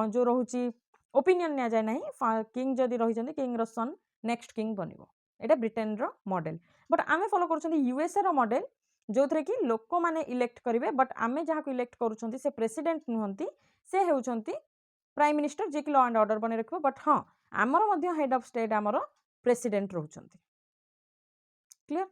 जो रहुची ओपिनियन निया जाय नाही किंग जदि रही छथि king row sun next king बनिवो Etah Britain row model but आमे फॉलो करछथि यूएसए रो मॉडल जो थे कि लोक माने इलेक्ट करेंगे बट आमे जहाँ को इलेक्ट करुँच से प्रेसिडेंट नुहंती से होउछंती प्राइम मिनिस्टर जे कि लॉ एंड ऑर्डर बने रखिबो बट हाँ आमर मध्य हेड ऑफ स्टेट आमर प्रेसिडेंट रहउछंती क्लियर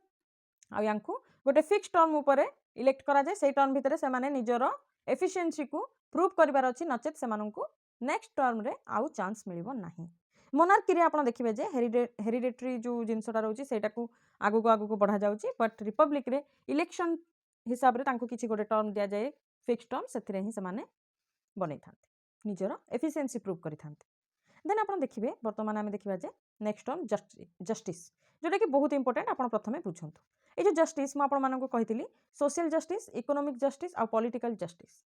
आ यांकू गोटे फिक्स टर्म ऊपर इलेक्ट करा जाए से टर्म भितर से माने निजर एफिशिएंसी को प्रूव करिवार अछि नचेत से माननकू नेक्स्ट टर्म रे आउ चांस मिलिबो नाही मोनार्की रे आपण देखिबे जे हेरिडेटरी जो जिनसटा रहउची सेटा को आगु को बढ़ा जाउची बट रिपब्लिक रे इलेक्शन हिसाब रे तांको किछि गोटे टर्म दिया जाए फिक्स टर्म सेथिरे ही से माने बनै थांते निजर एफिशिएंसी प्रूव करि थांते देन आपण देखिबे वर्तमान आमे देखिबा जे नेक्स्ट टर्म जस्टिस जोटा कि बहुत इंपोर्टेंट आपण प्रथमे बुझंतु ए जो जस्टिस म आपण मानको कहितली सोशल जस्टिस इकोनॉमिक जस्टिस आ पॉलिटिकल जस्टिस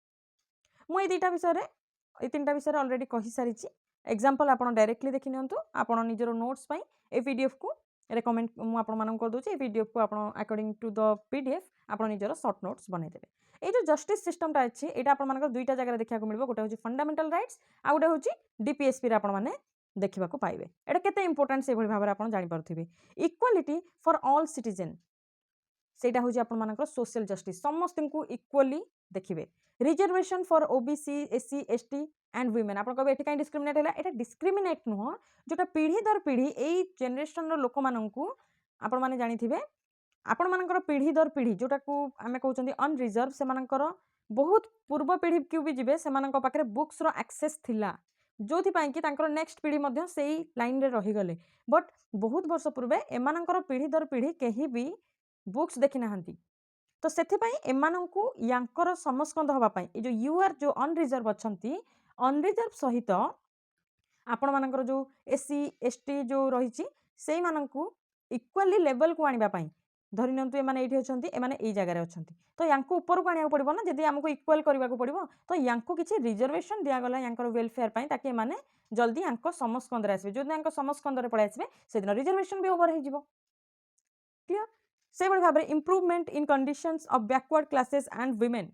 मु ए दुईटा विषय रे ए तीनटा विषय रे ऑलरेडी कहि सारिची एग्जांपल आपण डायरेक्टली देखि नियंतु आपण निजर नोट्स पई ए पीडीएफ को रेकमेंड मु आपण मानन कर दोची ए पीडीएफ को आपण अकॉर्डिंग टू द पीडीएफ आपण निजर शॉर्ट नोट्स बनै देबे ए जो जस्टिस सिस्टम टा अछि एटा आपण मानकर दुईटा जगह रे देखिया को मिलबो गोटे होची फंडामेंटल राइट्स आ गोटे होची डीपीएसपी रे आपण माने देखिबा को पाइबे एटा केते इंपोर्टेंट से भली भाबरे आपण जानि पारथिबे इक्वालिटी फॉर ऑल सिटीजन सेटा होची आपण मानकर सोशल जस्टिस समस्त को इक्वली देखिबे reservation for OBC SC ST and women आपण कहबे एठी काई डिस्क्रिमिनेट हैला एटा डिस्क्रिमिनेट नुह जोटा पीढ़ी दर पीढ़ी एई जनरेशन रो लोक माननकू आपण माने जानिथिबे आपण मानकर पीढ़ी दर पीढ़ी जोटा को आमे कहउचंदी अनरिजर्व से मानकर बहुत पूर्व पीढ़ी क्यू भी जिबे से मानक पाखरे बुक्स रो एक्सेस थिला जोथि पई कि तांकर नेक्स्ट पीढ़ी मध्य सेई लाइन रे रही गले बट बहुत वर्ष पूर्वे एमानकर पीढ़ी दर पीढ़ी केही भी बुक्स देखि नाहंती तो सेथिपाई एमानंकु यांकर समस्कंद हवा पाई ए जो यूआर जो अनरिजर्व अछंती अनरिजर्व सहित आपण मानकर जो एससी एसटी जो रहिची सेई मानंकु इक्वली लेवल को आनिबा पाई धरि नंतु एमाने एठी अछंती एमाने एई जगह रे अछंती तो यांको ऊपर को आनिया पड़िबो ना जदी हमको इक्वल करबा को पड़िबो तो यांको किछि रिजर्वेशन दिया गला यांकर वेलफेयर पाई ताकि एमाने जल्दी यांको समस्कंद रे आसीबे जोदी यांको समस्कंद रे पळे आसीबे सेदिन रिजर्वेशन भी ओवर हे जिवो क्लियर से भाव में improvement in conditions of backward classes and women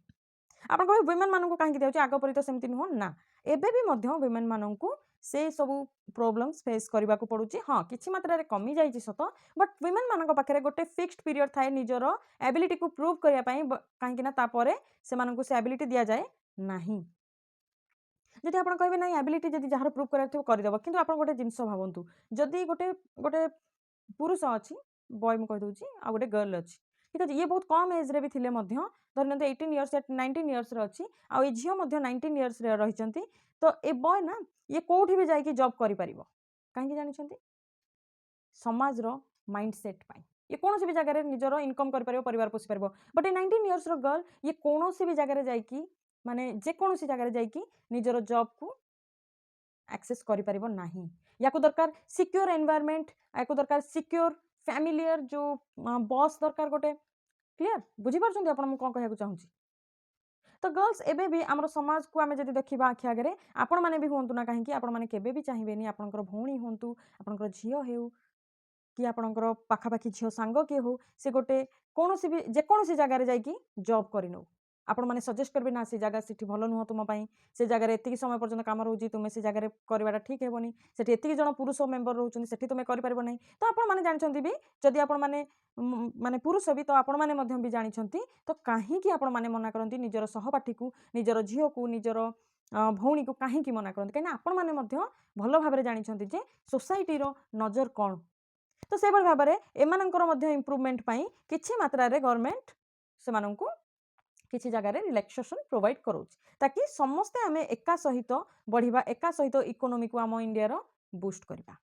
आपण कहे वुमेन मानक कहीं दिया आग परी तो सेमती नुह ना एबे भी मध्य वुमेन मानक से सब प्रॉब्लम्स फेस करने को पड़ुची हाँ किछि मात्रा रे कमी जाइछि सत बट वुमेन मानक पाखरे गोटे फिक्स्ड पीरियड थाए निजर एबिलिटी को प्रूव करने कहीं ना तापरे से मानक से एबिलिटी दिया जाए नाही जदि आपण कहबे ना एबिलिटी जदि जहार प्रूव करबा थिबो करदेबो किंतु आपण गोटे जिंस भावंतु जदि गोटे गोटे पुरुष अछि बॉय मु कह दोची आ गोटे गर्ल अछि ठीक अछि ये बहुत कम एज रे भी थिले मध्य धरन 18 इयर्स या 19 इयर्स रे अछि आ ए झियो मध्य 19 इयर्स रे रहि चंती तो ए बॉय ना ये कोठी भी जाई कि जॉब करि परिबो काहे कि जानि चंती समाज रो माइंडसेट पाई ये कौन सी भी जगह निजर इनकम कर परिवार पोषि पार बट ए 19 इयर्स गर्ल ये कौन सी भी जगह जाइकी माने जेकोसी जगह जाइकी निजर जॉब को एक्सेस कर नाही या दरकार सिक्योर एनवायरनमेंट या दरकार सिक्योर फैमिलियर जो बॉस दरकार गोटे क्लियर बुझी पार्छन्ती आपण मु कोन कहया चाहूची तो गर्ल्स एबे भी आमर समाज को आमे जदि देखिबा आखि आगे आपण माने भी होंतु ना कहीं आपण माने केबे भी चाहिबेनी आपणकर भौणी होंतु आपणकर झियो हेउ कि आपणकर पाखापाखि झियो सांग किए हो से गोटे कौन भी जेकोसी जगार जाइकी जॉब करनौ आपण मैंने सजेस्ट करेंगे ना से जगह से भल नुह तुम से जगह एति समय पर्यटन कम रोचे तुम्हें से जगह करवाटा ठीक हेनी से एति जन पुरुष मेम्बर रोचे से तुम्हें कर ना तो आपण मैंने जानते भी जदि आपण मैंने माने पुरुष भी तो आपण मैंने भी जानते तो कहीं आपण मैंने मना करती निजर सहपाठी को निजर झील को निजर भौणी को कहीं मना करते कहीं आपण मैंने भल भाव जानते जे सोसाइटी नजर कौन तो से भाव में एमानंकर इम्प्रूवमेंट किछि मात्रा रे गवर्नमेंट से किसी जगह रिलैक्सेशन प्रोवाइड करोच ताकि समस्ते आमे एका सहित बढ़िबा एका सहित इकोनॉमी को आम इंडिया रो बूस्ट करबा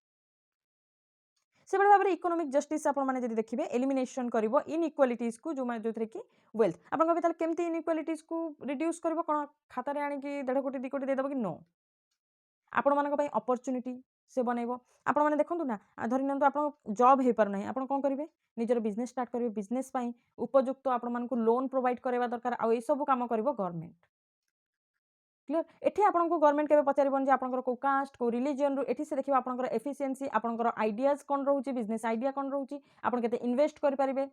से भाव में इकोनॉमिक जस्टिस आपण माने जदि देखिबे एलिमिनेशन करिवो इनइक्वालिटीज को जो माने जोथरे कि वेल्थ आपण कहबे ताले केमती इनइक्वालिटीज को रिड्यूस करिवो कोन खाता रे आनी कि 1.5 कोटी 2 कोटी दे देबो कि नो आपण मानक पई अपॉर्चुनिटी से बनइबो आपण माने देखंतु ना धरि नंतु आपण जॉब हे पर नै आपण कोन करिवे निजर बिजनेस स्टार्ट करिवे बिजनेस पई उपयुक्त आपण मानकु लोन प्रोवाइड करबा दरकार आ ए सब काम करिवो गवर्नमेंट क्लियर एठी आपण को गवर्नमेंट केबे पचारिबन जे आपनकर को कास्ट को रिलीजन रो एठी से देखिबा आपनकर एफिशिएंसी आपनकर आइडियाज कोन रहउची बिजनेस आइडिया कोन रहउची आपण केते इन्वेस्ट करि परिबे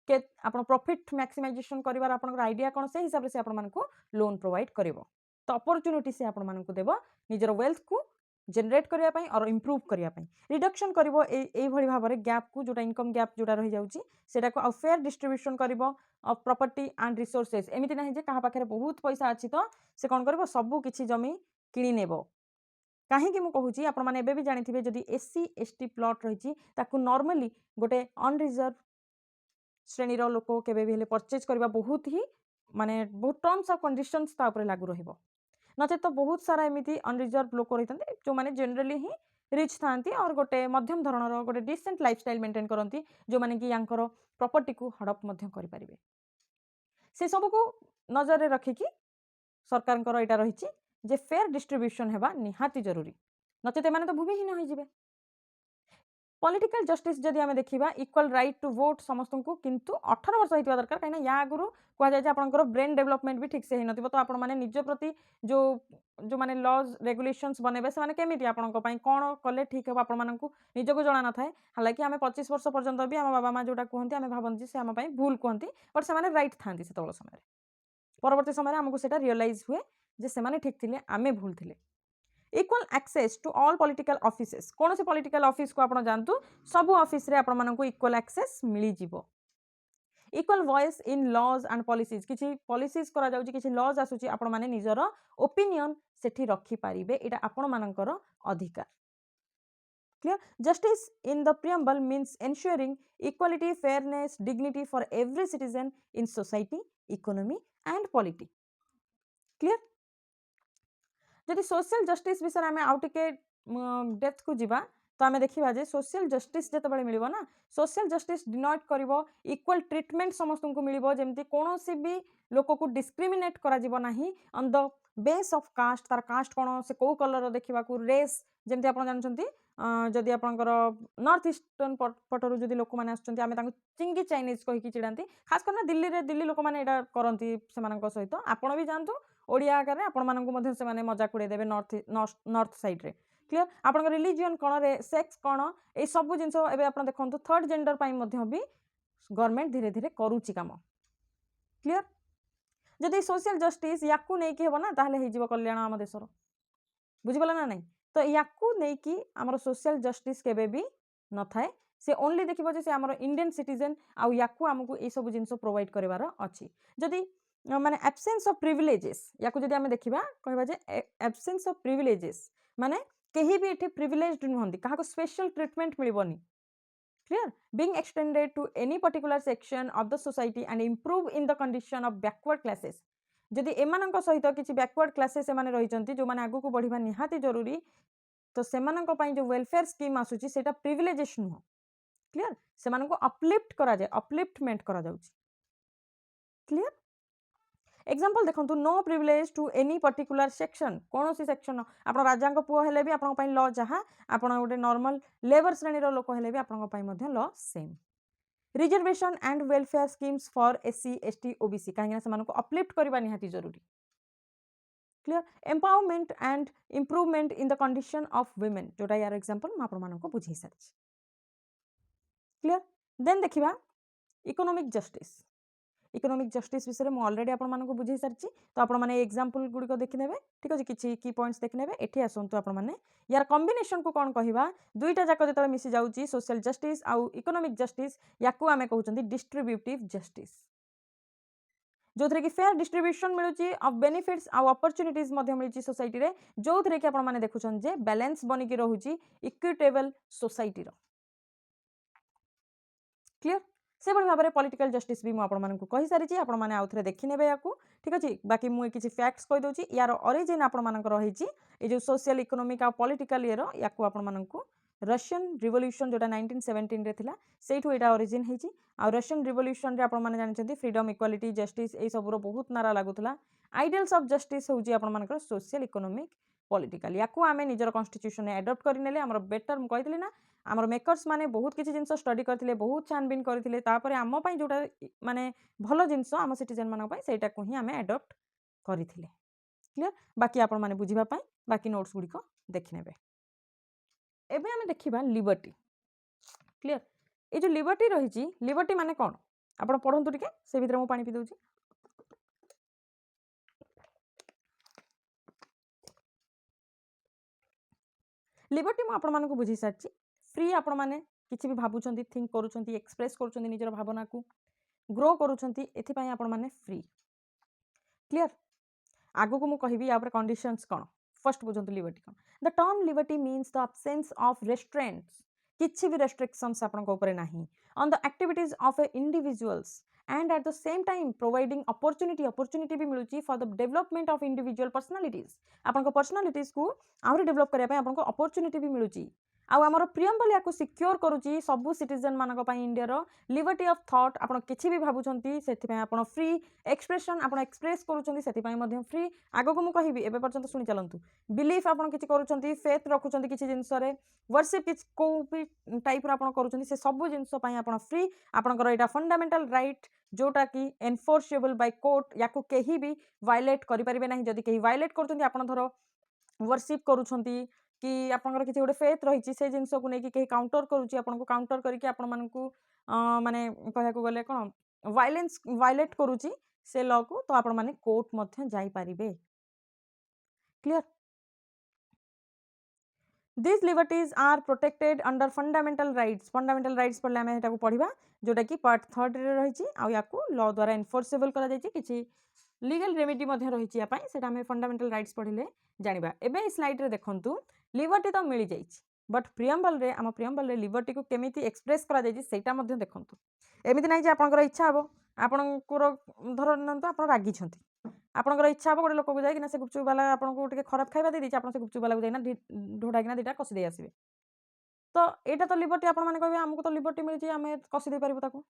के आपण प्रॉफिट मैक्सिमाइजेशन करिवार आपनकर आइडिया कोन से हिसाब से आपण मानकु लोन प्रोवाइड करिवो तो अपॉर्चुनिटी से आपण मानकु देबो निजर वेल्थ को जनरेट करिया पई और इंप्रूव करिया पई रिडक्शन करिवो ए भली भाबरे गैप को जोटा इनकम गैप जोटा रहि जाउची सेटा को फेयर डिस्ट्रीब्यूशन करिवो ऑफ प्रॉपर्टी एंड रिसोर्सेस एमिति नाही जे कहा पाखरे बहुत पैसा अछि तो से कोन करिवो सब किछि जमी किनि नेबो काहे कि मु कहूची आपण माने एबे भी जानिथिबे जदी एससी एसटी प्लॉट रहिची ताकू नॉर्मली गोटे अनरिजर्व श्रेणी रो लोक केबे भी हेले परचेज करबा बहुत ही माने बहुत टर्म्स ऑफ कंडीशंस ता ऊपर लागू रहिबो नचे तो बहुत सारा एमती अनरिजर्व लोक रही जो मैंने जनरली ही रिच था और गोटे मध्यम धरणर गोटे डिसेंट लाइफस्टाइल मेंटेन करती जो मैंने कि यांकर प्रॉपर्टी को हड़प करें से सब को नजर में रखिकी सरकार यहाँ रही जे फेयर डिस्ट्रीब्यूशन हेबा निहाती जरूरी नचेत मैंने तो भूमिहीन हो जाए पॉलिटिकल जस्टिस जदि आमे देखिबा इक्वल राइट टू वोट समस्त को किंतु 18 वर्ष होइतिबा दरकार काइना या आगुरु कह जाय जे आपनकर ब्रेन डेवलपमेंट भी ठीक से हिनतिबो तो आपण माने निज प्रति जो जो माने लॉज रेगुलेशंस बनेबे से माने केमिति आपनक पई कोन कले ठीक हेबा आपण मानकु निजको जणा न थाए हालांकि आमे 25 वर्ष पर्यंत भी हम बाबा मा जोटा कहंती आमे भाबंती से हम पई भूल कहंती बट से माने राइट थांती से तोळ समय परवर्ती समय हमकु सेटा रियलाइज हुए जे से माने ठीक थिले आमे भूल थिले equal access to all political offices कौन से पॉलिटिकल ऑफिस को आपण जानतु सब ऑफिस रे आपण मानकु इक्वल एक्सेस मिली जीवो equal voice in laws and policies किछि पॉलिसीज करा जाउची किछि लॉज आसुची आपण माने निजर ओपिनियन सेठी रखी पारिबे एटा आपण मानकर अधिकार clear justice in the preamble means ensuring equality fairness dignity for every citizen in society economy and polity clear जदि सोशल जस्टिस विषय में आउ टिके डेप्थ को जीवा तो आम देखा जे सोशल जस्टिस जिते मिल ना सोशल जस्टिस डिनोट करिवो इक्वल ट्रीटमेंट समस्त को मिल जमी कौन भी लोक को डिस्क्रिमिनेट करा जीवो नाही on the base of caste तार कास्ट कौन से कौ कलर देखा रेस जमी आप जानते जदि आपंकर नॉर्थ ईस्टर्न पटर जदि लोक मैंने आसमें चिंगी चाइनीज कहीकि चिड़ाती खास करना दिल्ली रे दिल्ली लोक मैंने यहाँ करती सहित आपण भी जातु ओडिया आकार आपण मानक से मजाक उड़े देवे नॉर्थ साइड रे क्लियर आपन रिलीजन कौन रे सेक्स कौन ये सब जिन देखो थर्ड जेंडर भी गवर्नमेंट धीरे धीरे करुच्ची काम क्लियर जदि सोशल जस्टिस या नहीं हम ना ताहले हो कल्याण आम देशर बुझीगला ना नहीं तो या नहीं आमर सोशल जस्टिस केबे भी न थाए से ओनली देखिबो से आमर इंडियन सिटीजन आउ या आमको ये सब जिन प्रोवाइड करार अच्छी जदि माने एब्सेंस ऑफ प्रिविलेजेस या जदि आम देखा कहबा जे एब्सेंस ऑफ प्रिविलेजेस माने कहीं भी ये प्रिविलेज्ड नुहंती क्या स्पेशल ट्रीटमेंट मिलबनी clear being extended to any particular section of the society and improve in the condition of backward classes जदि एमानक सहित किसी बैकवर्ड क्लासेस एमाने रहिचंती जो माने आगु को बढ़िबा निहाती जरूरी तो सेमानक पई जो वेलफेयर स्कीम आसुची सेटा प्रिविलेजेस नुह क्लियर से अपलिफ्ट करा जाए अपलिफ्टमेंट करा जाउची क्लियर एग्जांपल देखंतु no privilege to any particular section कौन सी सेक्शन आपण राजा पुओ हेले भी आपण पई लॉ जहाँ आपण गोटे नॉर्मल लेबर श्रेणी रो लोक हेले भी आपण पई मध्य law same reservation and welfare schemes for SC ST OBC कहीं से अपलिफ्ट करवा निहाती जरूरी clear empowerment and improvement in the condition of women जोटा यार एग्जांपल मैं आपको बुझे सारी क्लियर देन देखिबा इकोनॉमिक जस्टिस विषय में ऑलरेडी आपको बुझे सारी तो आपने एग्जांपल गुड़िक देखने ठीक अच्छे किसी की पॉइंट्स देखने एठी आसतु आपने यार कॉम्बिनेशन को कौन कहवा दुईटा जाक जो मिसी जाऊँगी सोशल जस्टिस आउ इकोनॉमिक जस्टिस या आम कहते डिस्ट्रीब्यूटिव जस्टिस जो थे कि फेयर डिस्ट्रीब्यूशन मिलूँ ऑफ बेनिफिट्स आउ अपॉर्चुनिटीज मिलूँ सोसाइटी रे जो थे कि आपने देखुं जे बैलेंस बनिकी रोचे इक्विटेबल सोसाइटी क्लियर से भाव में पॉलिटिकल जस्टिस भी मुझे कही सारी आपने आउ थे देखने या ठीक अच्छे बाकी मुझे किसी फैक्ट्स कहीदे यार ऑरिजिन आपंकर जो सोशल इकोनॉमिक आ पॉलिटिकल ईयर या आपको रशियन रिवोल्यूशन जोटा 1917 रे थिला सेठू एटा ओरिजिन हेची आ रशियन रिवोल्यूशन रे आपण माने जानछन्ती फ्रीडम इक्वालिटी जस्टिस ए सबरो बहुत नारा लागुथला आइडियल्स ऑफ जस्टिस होची आपण मानकर सोशल इकोनॉमिक पॉलिटिकल याकू आमे निजर कॉन्स्टिट्यूशन ने अडॉप्ट करिनेले हमर बेटर मु कहितली ना हमर मेकर्स माने बहुत किछि जिंस स्टडी करथिले बहुत छानबीन करथिले तापरे आम पई जोटा माने भलो जिंस आम सिटीजन मानक पई सेटा को ही आमे अडॉप्ट करिथिले क्लियर बाकी आपण माने बुझिबा पई बाकी नोट्स गुडी को देखनेबे एबे आमे देखिबा लिबर्टी क्लियर ये जो लिबर्टी रही लिबर्टी माने कौन आपण पढ़ंतु टिके से भितर मु पानी पी दउची लिबर्टी मु आपण मानको बुझी सारची फ्री आपण माने किछि भी भाबुचंती थिंक करूचंती एक्सप्रेस करूचंती निजर भावना को ग्रो करूचंती एथि पई आपण माने फ्री क्लियर आगो को मु कहिबी या पर कंडीशंस कोन फर्स्ट बुझंतु लिबर्टी कोन the term liberty means the absence of restraints किछि भी रेस्ट्रिक्शंस आपनको ऊपर नाही on the activities of a individuals and at the same time providing opportunity भी मिलुची for the development of individual personalities आपनको पर्सनालिटीज को आउरी डेवलप करिया पय आपनको अपॉर्चुनिटी भी मिलुची आउ आमर प्रियम्बल या सिक्योर करुच्ची सबू सिटीजन मानक इंडिया लिबर्टी ऑफ थॉट आपन किछि भी भाबुचंती सेति पय आपन फ्री एक्सप्रेशन आपन एक्सप्रेस करूचंती सेति पय मध्यम फ्री आगो को मु कहिबी एबे पर्यंत सुनि चलंतु बिलीफ आपन किछि करूचंती फेथ रखुचंती किछि जिंस रे वर्शिप किछि को भी टाइप रो आपन करूचंती से सबू जिंस पय आपन फ्री आपनकर एटा फंडामेंटल राइट जोटा कि एनफोर्सेबल बाय कोर्ट याकू केही भी वायलेट करि परिबे नाही जदि केही वायलेट करूचंती आपन धरो वर्शिप करूचंती कि आपनकर किसी गोटे फेथ रही से जिनस को लेकिन कहीं काउंटर करुच्ची आपन को काउंटर करके आपण मानकू माने कहया को गले कोन वायलेंस वायलेट करुच्ची से लॉ को तो आपण माने कोर्ट मध्य जाई परिबे clear this liberties are protected under fundamental rights पढ़ले आमे एटा को पढ़िबा जोटा कि पार्ट 3 रे रहिची आ याकू लॉ द्वारा एनफोर्सेबल करा जायची किछि लीगल रेमेडी मध्य रहिची या पई सेटा आमे फंडामेंटल राइट्स पढ़िले जानिबा एबे इस स्लाइड रे देखंतु लिबर्टी तो मिल जाइछि बट प्रियम्बल रे आम प्रियम्बल रे लिबर्टी को केमिति एक्सप्रेस करा जाइछि सेटा मध्य देखंतु एमिति नै जे आपनकर इच्छा हबो आपनकर धरनंतु आपन रागी छंती आपनकर इच्छा हबो गोटे लोक को जाय कि ना से गुपचुप वाला आपनको टिके खराब खाइबा दे दिछि आपन से गुपचुप वाला को जाइना ढोडा किना दिटा कसी दे आसीबे तो एटा तो लिबर्टी आपण माने कहबे हमको तो लिबर्टी मिलछि आमे कसी दे परिबो ताको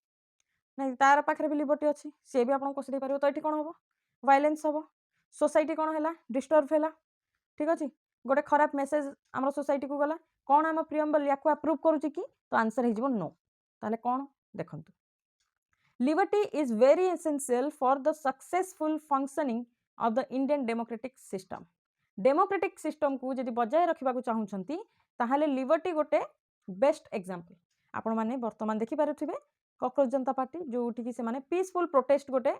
नै तार पाखरे भी लिबर्टी अछि से भी आपन कसी दे परिबो तो एठी कोन हबो वायलेंस हबो सोसाइटी कोन हैला डिस्टर्ब हैला ठीक अछि गोटे खराब मेसेज आम सोसाइटी को गला कौन आम प्रियम्बल या अप्रूव करुच्ची कि तो आंसर हो नो ताले कौन देखंतु liberty is very essential for the successful functioning of the Indian democratic system को जदि बजाय रखा चाहूँगी ताहले लिबर्टी गोटे बेस्ट एग्जांपल आपण माने वर्तमान देखि पारुथिबे कॉकरोच जनता पार्टी जोठी से माने पीसफुल प्रोटेस्ट गोटे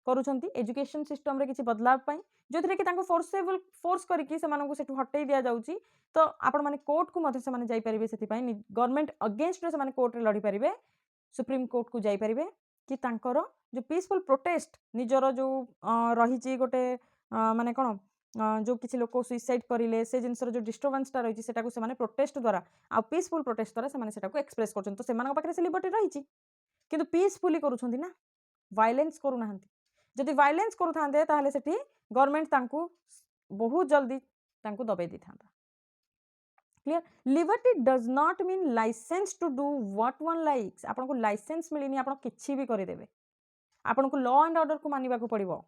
करूछंती एजुकेशन सिस्टम रे किछि बदलाव पाई जोथरे कि तांको फोर्स करिकि से मानको सेठु हटै दिया जाउची तो आपण माने कोर्ट को मधे से माने जाई परिबे सेति पाई गवर्नमेंट अगेंस्ट रे से माने कोर्ट रे लड़ी परिबे सुप्रीम कोर्ट को जाई परिबे कि तांकर जो पीसफुल प्रोटेस्ट निजर जो रहिची गोटे माने कोन जो किछि लोक सुइसाइड करिले से जिनसर जो डिस्टर्बेंस ता रहिची सेटा को से माने प्रोटेस्ट द्वारा आ पीसफुल प्रोटेस्ट द्वारा से माने सेटा को एक्सप्रेस करछन तो से मानक पाखरे से लिबर्टी रहिची किंतु पीसफुली करूछंती ना वायलेंस करू नाहंती जदि वायलेंस करूथांते ताहले सेठी गवर्नमेंट तांकू बहुत जल्दी तांकू दबाई दी थांता clear liberty does not mean licence to do what one likes आपको लाइसेंस मिलनी आप किसी भी करदेवे आपन को लॉ एंड ऑर्डर को मानिबा को पड़िबो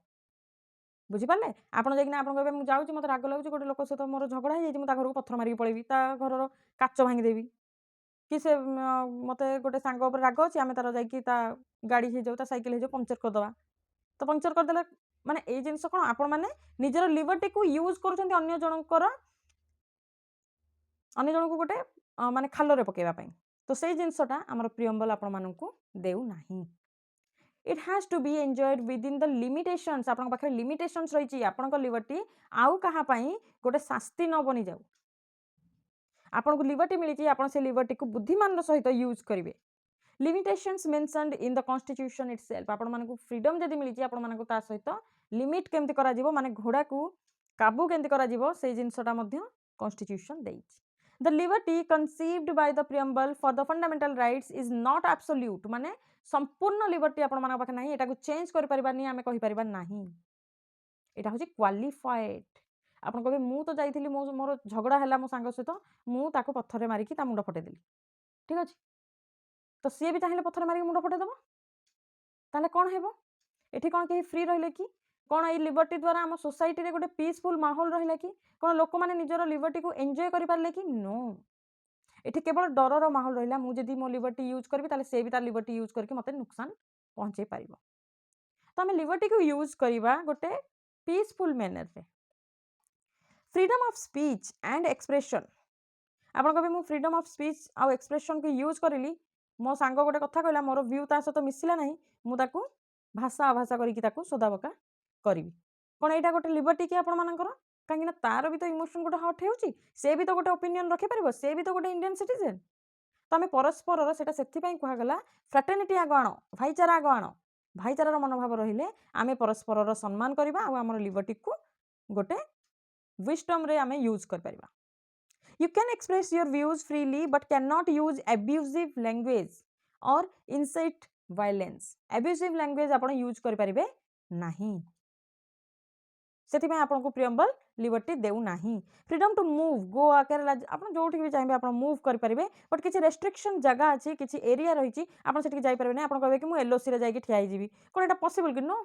बुझिपारे आपड़ जाइना आप कहे मुझे जाऊँगी मत राग लगुच गोटे लोक सहित मोर झगड़ा हो जाए घर को पत्थर मारिक पड़ेबी घर काच भांगीदेवी कि से मत गोटे सांग राग अच्छी आम तार जा गाड़ी हो जाऊ सैकेल हो पंचर करदे तो पंचर करदे माने ये जिनस कौन आपण मैंने निजर लिबर्टी को यूज कर अन्य जन को गोटे माने खाल पकेवाई तो से जिनसटा आमर प्रियम्बल आपण मानू देउना it has to be enjoyed within the limitations आपन पाखे लिमिटेशंस रही आपन लिबर्टी आउ कहा गोटे शास्ति न बनी जाऊ आपन को लिबर्टी मिली आपन से लिबर्टी को बुद्धिमान सहित यूज करेंगे limitations mentioned in the constitution itself आपण मानक फ्रीडम जदि मिली आपण मानक ता सहित लिमिट केमती करा जीवो माने घोड़ा को काबू केमती करा जीवो से जिनसटा मध्य कॉन्स्टिट्यूशन देइछि the liberty conceived by the preamble for the fundamental rights is not absolute माने संपूर्ण लिबर्टी आपण मानक पाखे नाही एटा को चेंज करि परिबानी आमे कहि परिबा नाही एटा होछि क्वालिफाइड आपण कहबे मु तो जाइथिली मोर झगड़ा हैला मो सांग सहित मु ताको पत्थर रे मारिकी ता मुंड फटे देली ठीक अछि तो सी भी चाहिए पत्थर मारिक मुंड फटेदेव ताले कौन हेबो एठी कौन कहीं फ्री रहिले कि कौन ये लिबर्टी द्वारा आम सोसाइटी रे गोटे पीसफुल माहौल रहिला कि कौन लोक माने निजर लिबर्टी को एंजॉय करि पारले कि नो एठी केवल डरर माहौल रहिला मु जदी मो लिबर्टी यूज करबी ताले से भी तार लिबर्टी यूज करके मते नुकसान पहुंचे पारिबो तो आम लिबर्टी को यूज करिबा गोटे पीसफुल मैनर रे freedom of speech and expression आपण कबे मु फ्रीडम ऑफ स्पीच आ एक्सप्रेशन को यूज करिली मो सांग गोटे कथा कहला मोर व्यू ता सहित मिसला नहीं मुझे भाषा अभाषा करके सोदाबका करी कौन यहाँ गोटे लिबर्टी कि आपण मानकर कहीं तार भी तो इमोशन गोटे हट हो से भी तो गोटे ओपिनियन रखिपर से भी तो गोटे इंडियन सिटीजेन तो आम परस्पर से कहगला फ्राटर्निटी आग आण भाईचारा आग आण भाईचारार मनोभाव रहिले आम परस्पर सम्मान करवा आम लिबर्टी को गोटे विजडम रे आम यूज कर You can express your views freely but cannot use abusive language or incite violence. Abusive language आपण यूज करि परिबे नाही सेति में आपण को प्रियम्बल लिबर्टी देउ नाही फ्रीडम टू मूव गो आकर आपण जोठी भी चाहिबे आपण मूव करि परिबे बट किछि रेस्ट्रिक्शन जगह अछि किछि एरिया रहिछि आपण सेठी जाई परिबे नै आपण कहबे कि मु एलओसी रे जाई कि ठिया जीवी कोन एटा पॉसिबल कि नो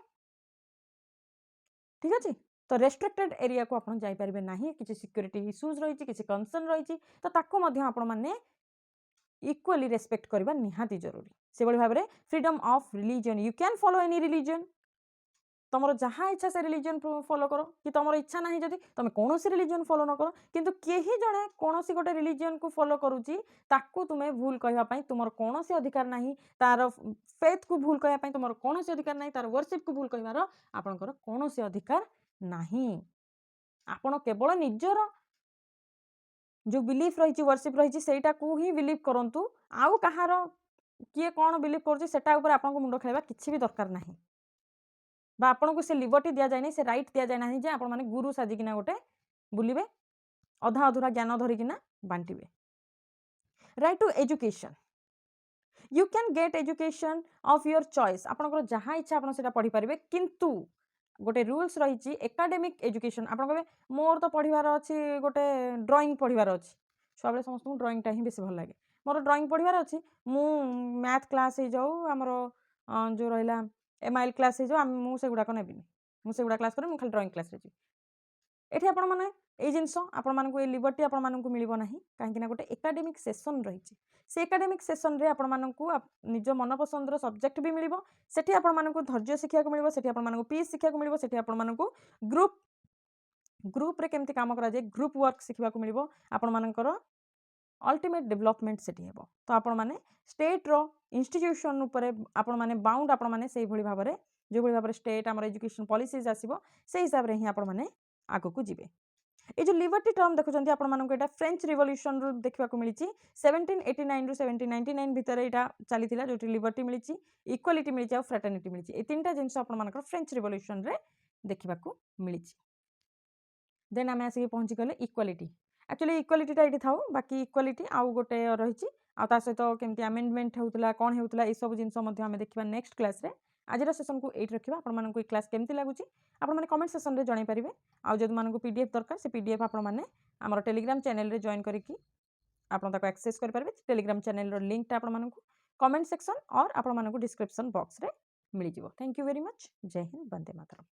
ठीक अछि तो रेस्ट्रिक्टेड एरिया को आपण जाई परिबे नाही किछि सिक्योरिटी इश्यूज रहिछि किछि कंसर्न रहिछि तो ताको मध्य आपण माने इक्वली रेस्पेक्ट करबा निहाती जरूरी से बळी भाबरे freedom of religion you can follow any religion तमरो जहाँ इच्छा से रिलीजन फॉलो करो कि तमरो इच्छा नाही जदी तमे कोनोसी रिलीजन फॉलो न करो किंतु केही जणे कोनोसी गोटे रिलीजन को फॉलो करूची ताकू तुमे भूल कहबा पई तुमर कोनोसी अधिकार नाही तार फेथ को भूल कहबा पई तुमर कोनोसी अधिकार नाही तार वर्शिप को भूल कहबार आपनकर कोनोसी अधिकार नाही आपण केवल निजर जो बिलीफ रही वर्शिप रही सेटा को ही बिलीव करंतु आउ कहार किए कौन बिलीव कर सेटा ऊपर आपन को मुंड खेलबा किछि भी दरकार नाही बा आपन को से लिबर्टी दिया जाय नहीं से राइट दिया जाय नहीं जे आपन माने गुरु साजिकिना गोटे बुलिबे अधा अधूरा ज्ञान धरिकिना बांटिबे right to education you can get education of your choice आपन जहाँ इच्छा आपन सेटा पढ़ी पारिबे किंतु गोटे रूल्स रही एकाडेमिक एजुकेशन आप कहे मोर तो पढ़ार अच्छी गोटे ड्राइंग पढ़ार अच्छी छुआ बेले समस्त ड्राइंगटा ही बेस भल लगे मोर ड्राइंग पढ़ार अच्छी मु मैथ क्लास हो जाऊ आमर जो रहा एमआईएल क्लास हो जाऊ मुझे गुड़ाक नेबिनी मुझे क्लास करें खाली ड्राइंग क्लास जी ये आपण मैंने ये जिनस आपण ये लिबर्टी आपण मानक मिल ना कहीं गोटे एकाडेमिक सेसन रही से एकाडेमिक सेसन रे आपण मानक निज मनपसंदर सब्जेक्ट भी मिल सेठी आपण मानक धैर्य शिक्षा मिल सेठी आपण मानक पीस शिक्षा मिल सेठी आपण मानक ग्रुप रे केमती काम करा जाए ग्रुप वर्क शिखा मिल आपण मानकर अल्टीमेट डेवलपमेंट सेठी हेबो तो आपण माने स्टेट रो इंस्टीट्यूशन ऊपर आपण माने बाउंड आपण माने सेही भली भाबरे जो भली भाबरे स्टेट हमर एजुकेशन पॉलिसीज आसीबो से हिसाब रे ही आपण माने आगो को जिवे ये जो लिबर्टी टर्म देखुछंती आपण मानक एटा फ्रेंच रिवॉल्यूशन रो देखबा को मिलिची 1789 रु 1799 भितर एटा चलीथिला जोटी लिबर्टी मिलिची इक्वालिटी मिलिची और फ्रेटर्निटी मिलिची ए तीनटा जिंस आपण मानक फ्रेंच रिवॉल्यूशन रे देखबा को मिलिची देन आमे आसी पहुंची गले इक्वालिटी एक्चुअली इक्वालिटीटा ये थाउ बाकी इक्वालिटी आउ गोटे रही आ सहित केमती अमेंडमेंट होता कौन होता ये सब जिनस आम देखा नेक्स्ट क्लास रे आज सेसन को एट रखा आपको ये क्लास केमती लगुच आपने कमेंट सेसन रे जन पारे आउ जो मानक पीडीएफ दरकार से पीडीएफ आपने आम टेलीग्राम चैनल रे जॉइन करके ଆପଣ ତାକୁ ଆକ୍ସେସ୍ କରିପାରିବେ टेलीग्राम चैनल लिंकटा ଆପଣମାନଙ୍କୁ कमेंट सेक्शन और ଆପଣମାନଙ୍କୁ डिस्क्रिप्शन बॉक्स रे मिल जिवो। Thank you very much. जय हिंद, वंदे मातरम।